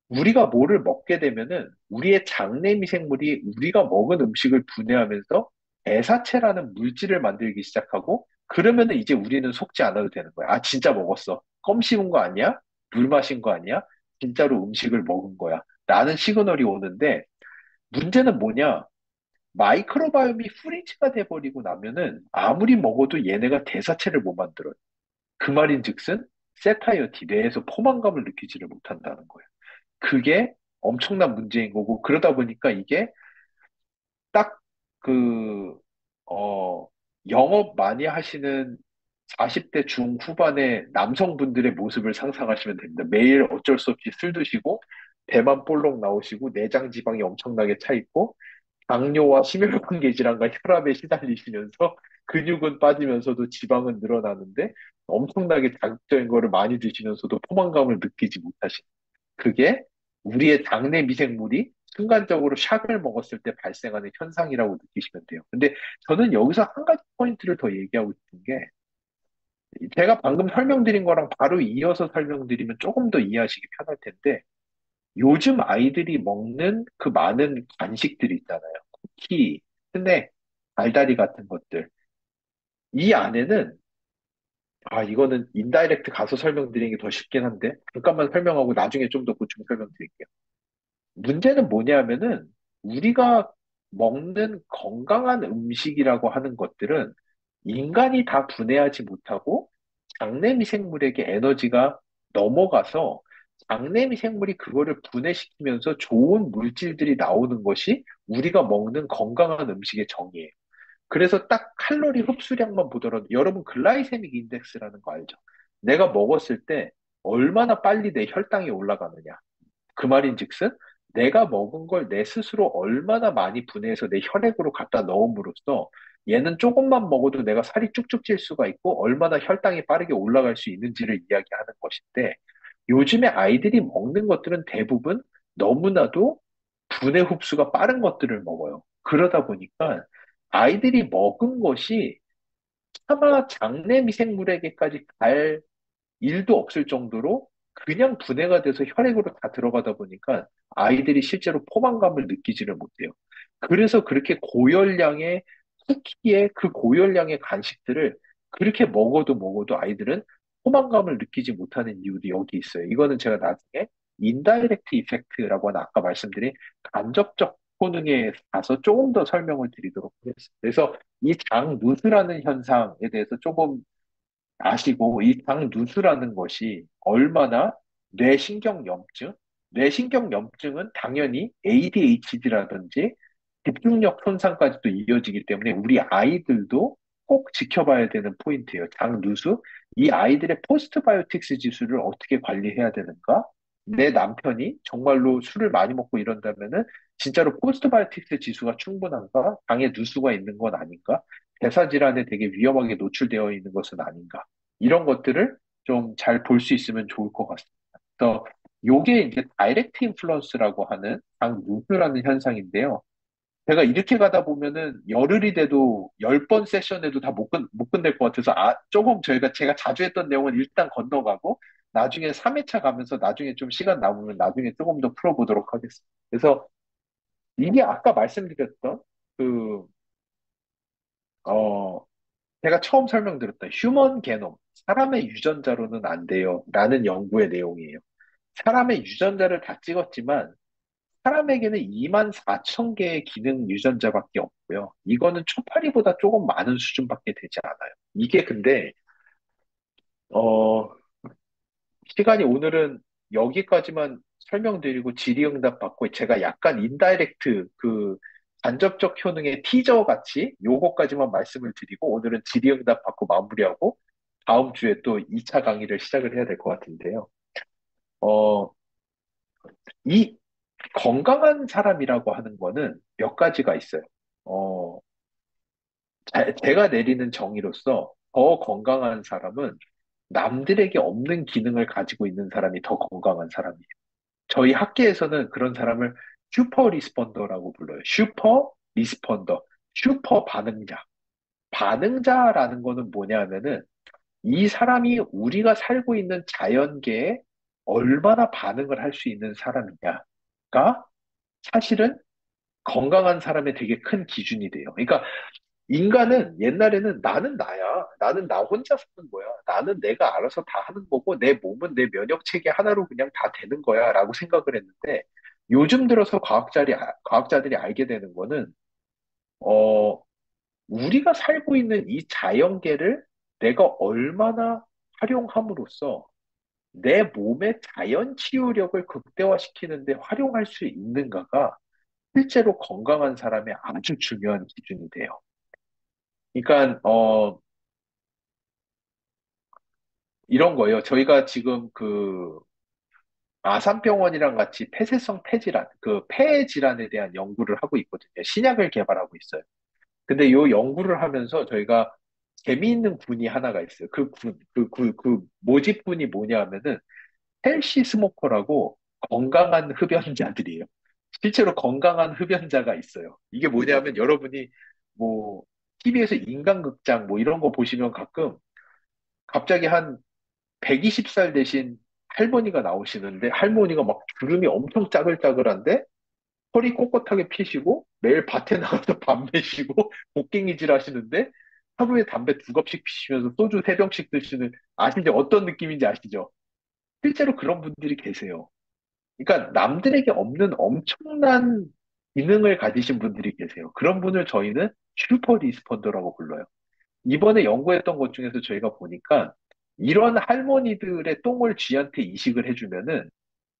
우리가 뭐를 먹게 되면은 우리의 장내 미생물이 우리가 먹은 음식을 분해하면서 애사체라는 물질을 만들기 시작하고 그러면은 이제 우리는 속지 않아도 되는 거야. 진짜 먹었어. 껌 씹은 거 아니야? 물 마신 거 아니야? 진짜로 음식을 먹은 거야. 라는 시그널이 오는데 문제는 뭐냐? 마이크로바이옴이 프리즈가 돼버리고 나면은 아무리 먹어도 얘네가 대사체를 못 만들어요. 그 말인즉슨 세타이어티 뇌에서 포만감을 느끼지를 못한다는 거예요. 그게 엄청난 문제인 거고, 그러다 보니까 이게 딱 그, 어, 영업 많이 하시는 40대 중후반의 남성분들의 모습을 상상하시면 됩니다. 매일 어쩔 수 없이 술 드시고, 배만 볼록 나오시고, 내장 지방이 엄청나게 차 있고, 당뇨와 심혈관계 질환과 혈압에 시달리시면서 근육은 빠지면서도 지방은 늘어나는데 엄청나게 자극적인 거를 많이 드시면서도 포만감을 느끼지 못하시는 그게 우리의 장내 미생물이 순간적으로 샥을 먹었을 때 발생하는 현상이라고 느끼시면 돼요. 근데 저는 여기서 한 가지 포인트를 더 얘기하고 싶은 게 제가 방금 설명드린 거랑 바로 이어서 설명드리면 조금 더 이해하시기 편할 텐데 요즘 아이들이 먹는 그 많은 간식들이 있잖아요. 쿠키, 스낵, 달달이 같은 것들. 이 안에는 이거는 인다이렉트 가서 설명드리는 게 더 쉽긴 한데 잠깐만 설명하고 나중에 좀 더 보충 설명드릴게요. 문제는 뭐냐면은 우리가 먹는 건강한 음식이라고 하는 것들은 인간이 다 분해하지 못하고 장내 미생물에게 에너지가 넘어가서 장내 미생물이 그거를 분해시키면서 좋은 물질들이 나오는 것이 우리가 먹는 건강한 음식의 정의예요. 그래서 딱 칼로리 흡수량만 보더라도 여러분 글라이세믹 인덱스라는 거 알죠? 내가 먹었을 때 얼마나 빨리 내 혈당이 올라가느냐. 그 말인즉슨 내가 먹은 걸 내 스스로 얼마나 많이 분해해서 내 혈액으로 갖다 넣음으로써 얘는 조금만 먹어도 내가 살이 쭉쭉 찔 수가 있고 얼마나 혈당이 빠르게 올라갈 수 있는지를 이야기하는 것인데 요즘에 아이들이 먹는 것들은 대부분 너무나도 분해 흡수가 빠른 것들을 먹어요. 그러다 보니까 아이들이 먹은 것이 차마 장내 미생물에게까지 갈 일도 없을 정도로 그냥 분해가 돼서 혈액으로 다 들어가다 보니까 아이들이 실제로 포만감을 느끼지를 못해요. 그래서 그렇게 고열량의 쿠키에 그 고열량의 간식들을 그렇게 먹어도 아이들은 포만감을 느끼지 못하는 이유도 여기 있어요. 이거는 제가 나중에 인다이렉트 이펙트라고 하는 아까 말씀드린 간접적 효능에 가서 조금 더 설명을 드리도록 하겠습니다. 그래서 이 장누수라는 현상에 대해서 조금 아시고 이 당누수라는 것이 얼마나 뇌신경염증, 뇌신경염증은 당연히 ADHD라든지 집중력 손상까지도 이어지기 때문에 우리 아이들도 꼭 지켜봐야 되는 포인트예요. 장누수. 이 아이들의 포스트바이오틱스 지수를 어떻게 관리해야 되는가? 내 남편이 정말로 술을 많이 먹고 이런다면은 진짜로 포스트바이오틱스 지수가 충분한가? 당에 누수가 있는 건 아닌가? 대사 질환에 되게 위험하게 노출되어 있는 것은 아닌가? 이런 것들을 좀 잘 볼 수 있으면 좋을 것 같습니다. 그래서 요게 이제 다이렉트 인플루언스라고 하는 당 누수라는 현상인데요. 제가 이렇게 가다 보면은 열흘이 돼도 10번 세션에도 다 못 끝낼 것 같아서 조금 제가 자주 했던 내용은 일단 건너가고 나중에 3회차 가면서 나중에 좀 시간 남으면 나중에 조금 더 풀어보도록 하겠습니다. 그래서 이게 아까 말씀드렸던 그, 어, 제가 처음 설명드렸던 휴먼 게놈, 사람의 유전자로는 안 돼요. 라는 연구의 내용이에요. 사람의 유전자를 다 찍었지만 사람에게는 2만 4천 개의 기능 유전자밖에 없고요. 이거는 초파리보다 조금 많은 수준밖에 되지 않아요. 이게 근데 어, 시간이 오늘은 여기까지만 설명드리고 질의응답 받고 제가 약간 인다이렉트 그 간접적 효능의 티저 같이 요거까지만 말씀을 드리고 오늘은 질의응답 받고 마무리하고 다음 주에 또 2차 강의를 시작을 해야 될 것 같은데요. 어, 이 건강한 사람이라고 하는 거는 몇 가지가 있어요. 어, 제가 내리는 정의로서 더 건강한 사람은 남들에게 없는 기능을 가지고 있는 사람이 더 건강한 사람이에요. 저희 학계에서는 그런 사람을 슈퍼 리스폰더라고 불러요. 슈퍼 리스폰더, 슈퍼 반응자. 반응자라는 거는 뭐냐면은 이 사람이 우리가 살고 있는 자연계에 얼마나 반응을 할 수 있는 사람이냐가 사실은 건강한 사람의 되게 큰 기준이 돼요. 그러니까 인간은 옛날에는 나는 나야. 나는 나 혼자 사는 거야. 나는 내가 알아서 다 하는 거고, 내 몸은 내 면역 체계 하나로 그냥 다 되는 거야. 라고 생각을 했는데, 요즘 들어서 과학자들이 알게 되는 거는, 어, 우리가 살고 있는 이 자연계를 내가 얼마나 활용함으로써 내 몸의 자연 치유력을 극대화시키는데 활용할 수 있는가가 실제로 건강한 사람의 아주 중요한 기준이 돼요. 그러니까, 이런 거예요. 저희가 지금 그 아산병원이랑 같이 폐쇄성 폐질환, 그 폐 질환에 대한 연구를 하고 있거든요. 신약을 개발하고 있어요. 근데 이 연구를 하면서 저희가 재미있는 군이 하나가 있어요. 그 모집군이 뭐냐 하면은 헬시 스모커라고 건강한 흡연자들이에요. 실제로 건강한 흡연자가 있어요. 이게 뭐냐면 여러분이 뭐 TV에서 인간극장 뭐 이런 거 보시면 가끔 갑자기 한 120살 되신 할머니가 나오시는데 할머니가 막 주름이 엄청 짜글짜글한데 허리 꼿꼿하게 피시고 매일 밭에 나가서 밤매시고 곡괭이질 하시는데 하루에 담배 2갑씩 피시면서 소주 3병씩 드시는 아시죠? 어떤 느낌인지 아시죠? 실제로 그런 분들이 계세요. 그러니까 남들에게 없는 엄청난 기능을 가지신 분들이 계세요. 그런 분을 저희는 슈퍼 리스폰더라고 불러요. 이번에 연구했던 것 중에서 저희가 보니까 이런 할머니들의 똥을 쥐한테 이식을 해주면은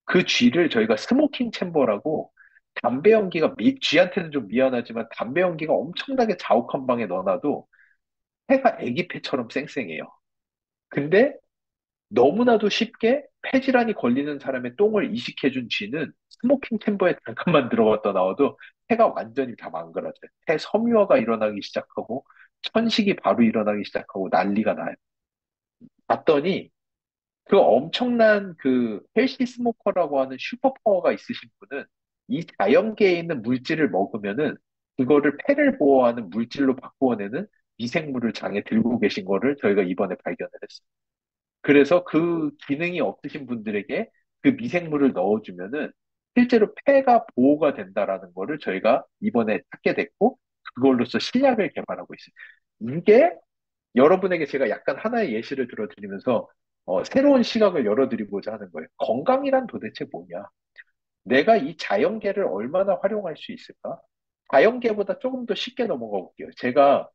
그 쥐를 저희가 스모킹 챔버라고 담배 연기가 쥐한테는 좀 미안하지만 담배 연기가 엄청나게 자욱한 방에 넣어놔도 폐가 애기 폐처럼 쌩쌩해요. 근데 너무나도 쉽게 폐질환이 걸리는 사람의 똥을 이식해준 쥐는 스모킹 챔버에 잠깐만 들어갔다 나와도 폐가 완전히 다 망가져요. 폐 섬유화가 일어나기 시작하고 천식이 바로 일어나기 시작하고 난리가 나요. 봤더니 그 엄청난 그 헬시 스모커라고 하는 슈퍼파워가 있으신 분은 이 자연계에 있는 물질을 먹으면은 그거를 폐를 보호하는 물질로 바꾸어내는 미생물을 장에 들고 계신 거를 저희가 이번에 발견을 했어요. 그래서 그 기능이 없으신 분들에게 그 미생물을 넣어주면은 실제로 폐가 보호가 된다라는 거를 저희가 이번에 찾게 됐고 그걸로써 신약을 개발하고 있어요. 이게 여러분에게 제가 약간 하나의 예시를 들어드리면서 새로운 시각을 열어드리고자 하는 거예요. 건강이란 도대체 뭐냐? 내가 이 자연계를 얼마나 활용할 수 있을까? 자연계보다 조금 더 쉽게 넘어가 볼게요. 제가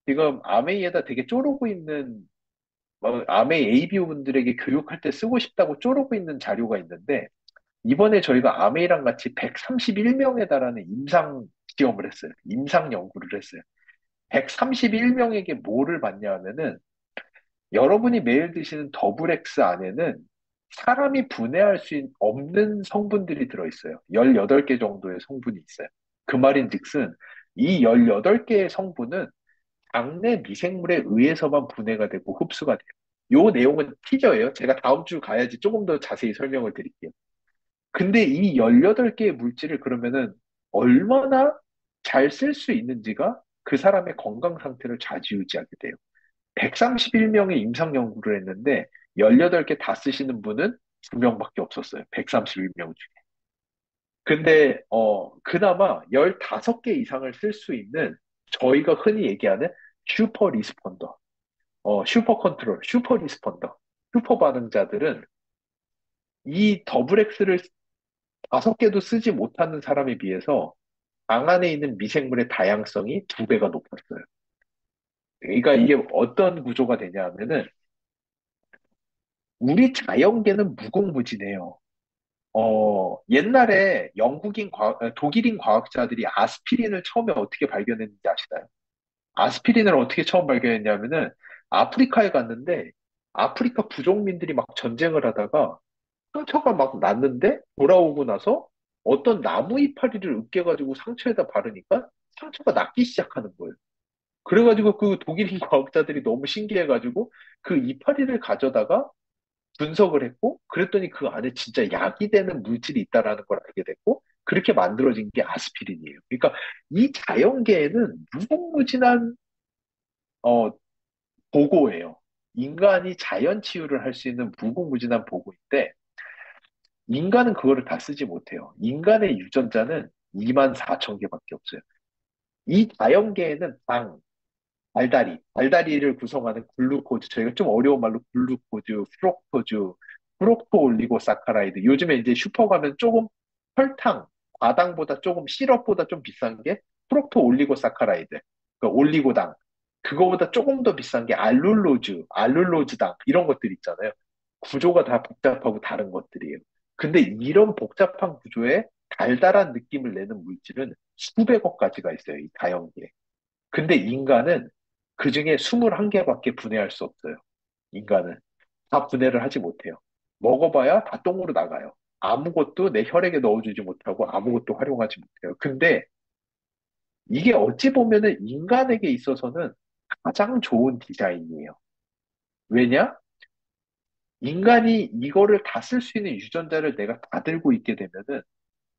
지금 아메이에다 되게 쪼르고 있는 아메이 ABO 분들에게 교육할 때 쓰고 싶다고 쪼르고 있는 자료가 있는데 이번에 저희가 아메이랑 같이 131명에 달하는 임상 시험을 했어요. 임상 연구를 했어요. 131명에게 뭐를 봤냐 하면은 여러분이 매일 드시는 더블엑스 안에는 사람이 분해할 수 없는 성분들이 들어있어요. 18개 정도의 성분이 있어요. 그 말인즉슨 이 18개의 성분은 장내 미생물에 의해서만 분해가 되고 흡수가 돼요. 요 내용은 티저예요. 제가 다음 주 가야지 조금 더 자세히 설명을 드릴게요. 근데 이 18개의 물질을 그러면은 얼마나 잘 쓸 수 있는지가 그 사람의 건강 상태를 좌지우지하게 돼요. 131명의 임상 연구를 했는데 18개 다 쓰시는 분은 2명밖에 없었어요. 131명 중에. 근데 그나마 15개 이상을 쓸 수 있는 저희가 흔히 얘기하는 슈퍼 리스폰더, 슈퍼 컨트롤, 슈퍼 리스폰더, 슈퍼 반응자들은 이 더블 X를 5개도 쓰지 못하는 사람에 비해서 방 안에 있는 미생물의 다양성이 2배가 높았어요. 그러니까 이게 어떤 구조가 되냐 하면은 우리 자연계는 무궁무진해요. 옛날에 독일인 과학자들이 아스피린을 처음에 어떻게 발견했는지 아시나요? 아스피린을 어떻게 처음 발견했냐면은 아프리카에 갔는데 아프리카 부족민들이 막 전쟁을 하다가 상처가 막 났는데 돌아오고 나서 어떤 나무 이파리를 으깨가지고 상처에다 바르니까 상처가 낫기 시작하는 거예요. 그래가지고 그 독일인 과학자들이 너무 신기해가지고 그 이파리를 가져다가 분석을 했고, 그랬더니 그 안에 진짜 약이 되는 물질이 있다라는 걸 알게 됐고, 그렇게 만들어진 게 아스피린이에요. 그러니까 이 자연계에는 무궁무진한 어, 보고예요. 인간이 자연 치유를 할 수 있는 무궁무진한 보고인데, 인간은 그거를 다 쓰지 못해요. 인간의 유전자는 2만 4천 개밖에 없어요. 이 자연계에는 달다리를 구성하는 글루코즈, 저희가 좀 어려운 말로 글루코즈, 프록토즈, 프록토 올리고사카라이드. 요즘에 이제 슈퍼 가면 조금 설탕, 과당보다 조금 시럽보다 좀 비싼 게 프록토 올리고사카라이드, 그 올리고당. 그거보다 조금 더 비싼 게 알룰로즈당 이런 것들 있잖아요. 구조가 다 복잡하고 다른 것들이에요. 근데 이런 복잡한 구조에 달달한 느낌을 내는 물질은 수백억 가지가 있어요, 이 다연계에. 근데 인간은 그 중에 21개밖에 분해할 수 없어요. 인간은. 다 분해를 하지 못해요. 먹어봐야 다 똥으로 나가요. 아무것도 내 혈액에 넣어주지 못하고 아무것도 활용하지 못해요. 근데 이게 어찌 보면은 인간에게 있어서는 가장 좋은 디자인이에요. 왜냐? 인간이 이거를 다 쓸 수 있는 유전자를 내가 다 들고 있게 되면은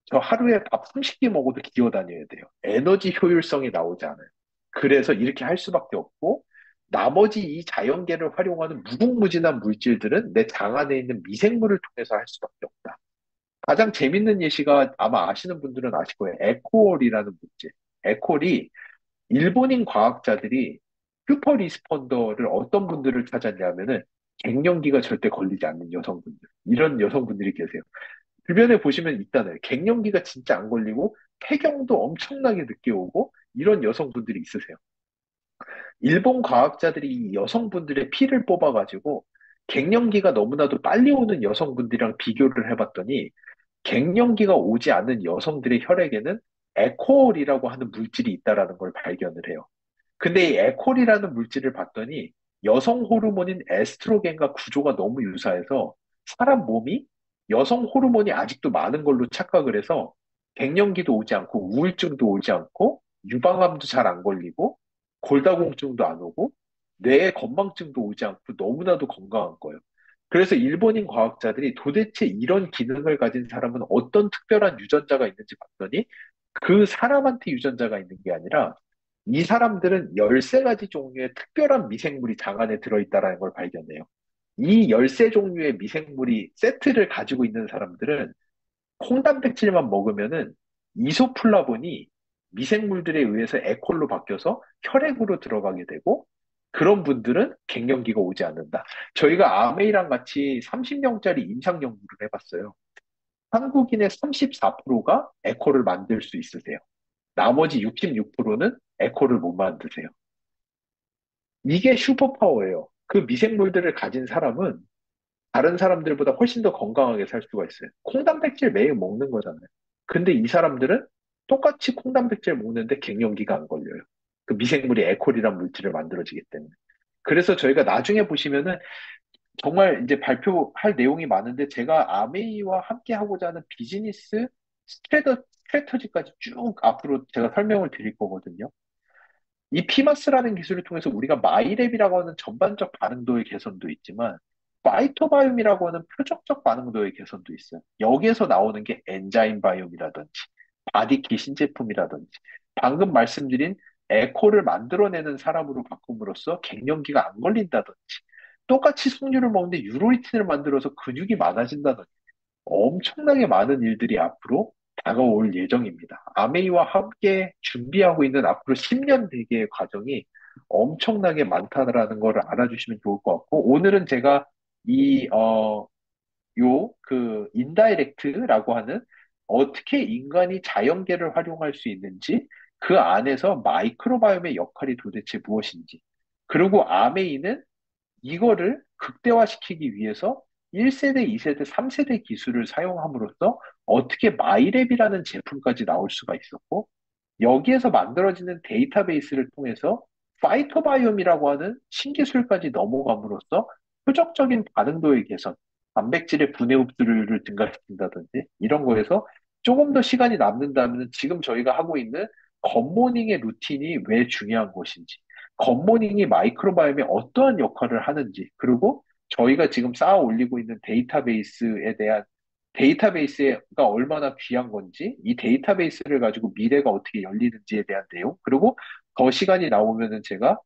저 하루에 밥 30개 먹어도 기어 다녀야 돼요. 에너지 효율성이 나오지 않아요. 그래서 이렇게 할 수밖에 없고, 나머지 이 자연계를 활용하는 무궁무진한 물질들은 내 장 안에 있는 미생물을 통해서 할 수밖에 없다. 가장 재밌는 예시가 아마 아시는 분들은 아실 거예요. 에코올이라는 물질. 에코올이 일본인 과학자들이 슈퍼 리스폰더를 어떤 분들을 찾았냐면은 갱년기가 절대 걸리지 않는 여성분들. 이런 여성분들이 계세요. 주변에 보시면 있잖아요. 갱년기가 진짜 안 걸리고 폐경도 엄청나게 늦게 오고 이런 여성분들이 있으세요. 일본 과학자들이 이 여성분들의 피를 뽑아가지고 갱년기가 너무나도 빨리 오는 여성분들이랑 비교를 해봤더니 갱년기가 오지 않는 여성들의 혈액에는 에코올이라고 하는 물질이 있다라는 걸 발견을 해요. 근데 이 에콜이라는 물질을 봤더니 여성 호르몬인 에스트로겐과 구조가 너무 유사해서 사람 몸이 여성 호르몬이 아직도 많은 걸로 착각을 해서 갱년기도 오지 않고 우울증도 오지 않고 유방암도 잘 안 걸리고 골다공증도 안 오고 뇌에 건망증도 오지 않고 너무나도 건강한 거예요. 그래서 일본인 과학자들이 도대체 이런 기능을 가진 사람은 어떤 특별한 유전자가 있는지 봤더니 그 사람한테 유전자가 있는 게 아니라 이 사람들은 13가지 종류의 특별한 미생물이 장 안에 들어있다는 걸 발견해요. 이 13 종류의 미생물이 세트를 가지고 있는 사람들은 콩단백질만 먹으면은 이소플라본이 미생물들에 의해서 에콜로 바뀌어서 혈액으로 들어가게 되고 그런 분들은 갱년기가 오지 않는다. 저희가 아메이랑 같이 30명짜리 임상 연구를 해봤어요. 한국인의 34%가 에코를 만들 수 있으세요. 나머지 66%는 에코를 못 만드세요. 이게 슈퍼파워예요. 그 미생물들을 가진 사람은 다른 사람들보다 훨씬 더 건강하게 살 수가 있어요. 콩단백질 매일 먹는 거잖아요. 근데 이 사람들은 똑같이 콩단백질 먹는데 갱년기가 안 걸려요. 그 미생물이 에콜이란 물질을 만들어지기 때문에. 그래서 저희가 나중에 보시면은 정말 이제 발표할 내용이 많은데 제가 아메이와 함께 하고자 하는 비즈니스 스트래터지까지 쭉 앞으로 제가 설명을 드릴 거거든요. 이 피마스라는 기술을 통해서 우리가 마이랩이라고 하는 전반적 반응도의 개선도 있지만 파이토바이옴이라고 하는 표적적 반응도의 개선도 있어요. 여기에서 나오는 게 엔자임 바이옴이라든지 바디키 신제품이라든지 방금 말씀드린 에코를 만들어내는 사람으로 바꿈으로써 갱년기가 안 걸린다든지 똑같이 석류를 먹는데 유로리틴을 만들어서 근육이 많아진다든지 엄청나게 많은 일들이 앞으로 다가올 예정입니다. 아메이와 함께 준비하고 있는 앞으로 10년 대계의 과정이 엄청나게 많다라는 걸 알아주시면 좋을 것 같고, 오늘은 제가 이, 인다이렉트라고 하는 어떻게 인간이 자연계를 활용할 수 있는지, 그 안에서 마이크로바이옴의 역할이 도대체 무엇인지, 그리고 아메이는 이거를 극대화시키기 위해서 1세대, 2세대, 3세대 기술을 사용함으로써 어떻게 마이랩이라는 제품까지 나올 수가 있었고, 여기에서 만들어지는 데이터베이스를 통해서 파이토바이옴이라고 하는 신기술까지 넘어감으로써 표적적인 반응도의 개선, 단백질의 분해 흡수를 증가시킨다든지 이런 거에서 조금 더 시간이 남는다면 지금 저희가 하고 있는 겉모닝의 루틴이 왜 중요한 것인지, 겉모닝이 마이크로바이옴에 어떠한 역할을 하는지, 그리고 저희가 지금 쌓아 올리고 있는 데이터베이스에 대한 데이터베이스가 얼마나 귀한 건지, 이 데이터베이스를 가지고 미래가 어떻게 열리는지에 대한 내용, 그리고 더 시간이 나오면은 제가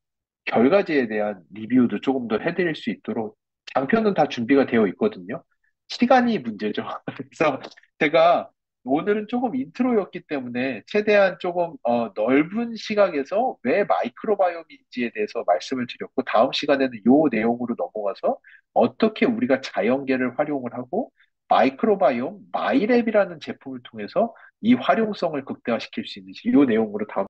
결과지에 대한 리뷰도 조금 더 해드릴 수 있도록 장표는 다 준비가 되어 있거든요. 시간이 문제죠. 그래서 제가 오늘은 조금 인트로였기 때문에 최대한 조금 넓은 시각에서 왜 마이크로바이옴인지에 대해서 말씀을 드렸고 다음 시간에는 요 내용으로 넘어가서 어떻게 우리가 자연계를 활용을 하고 마이크로바이옴, 마이랩이라는 제품을 통해서 이 활용성을 극대화시킬 수 있는지 이 내용으로 다음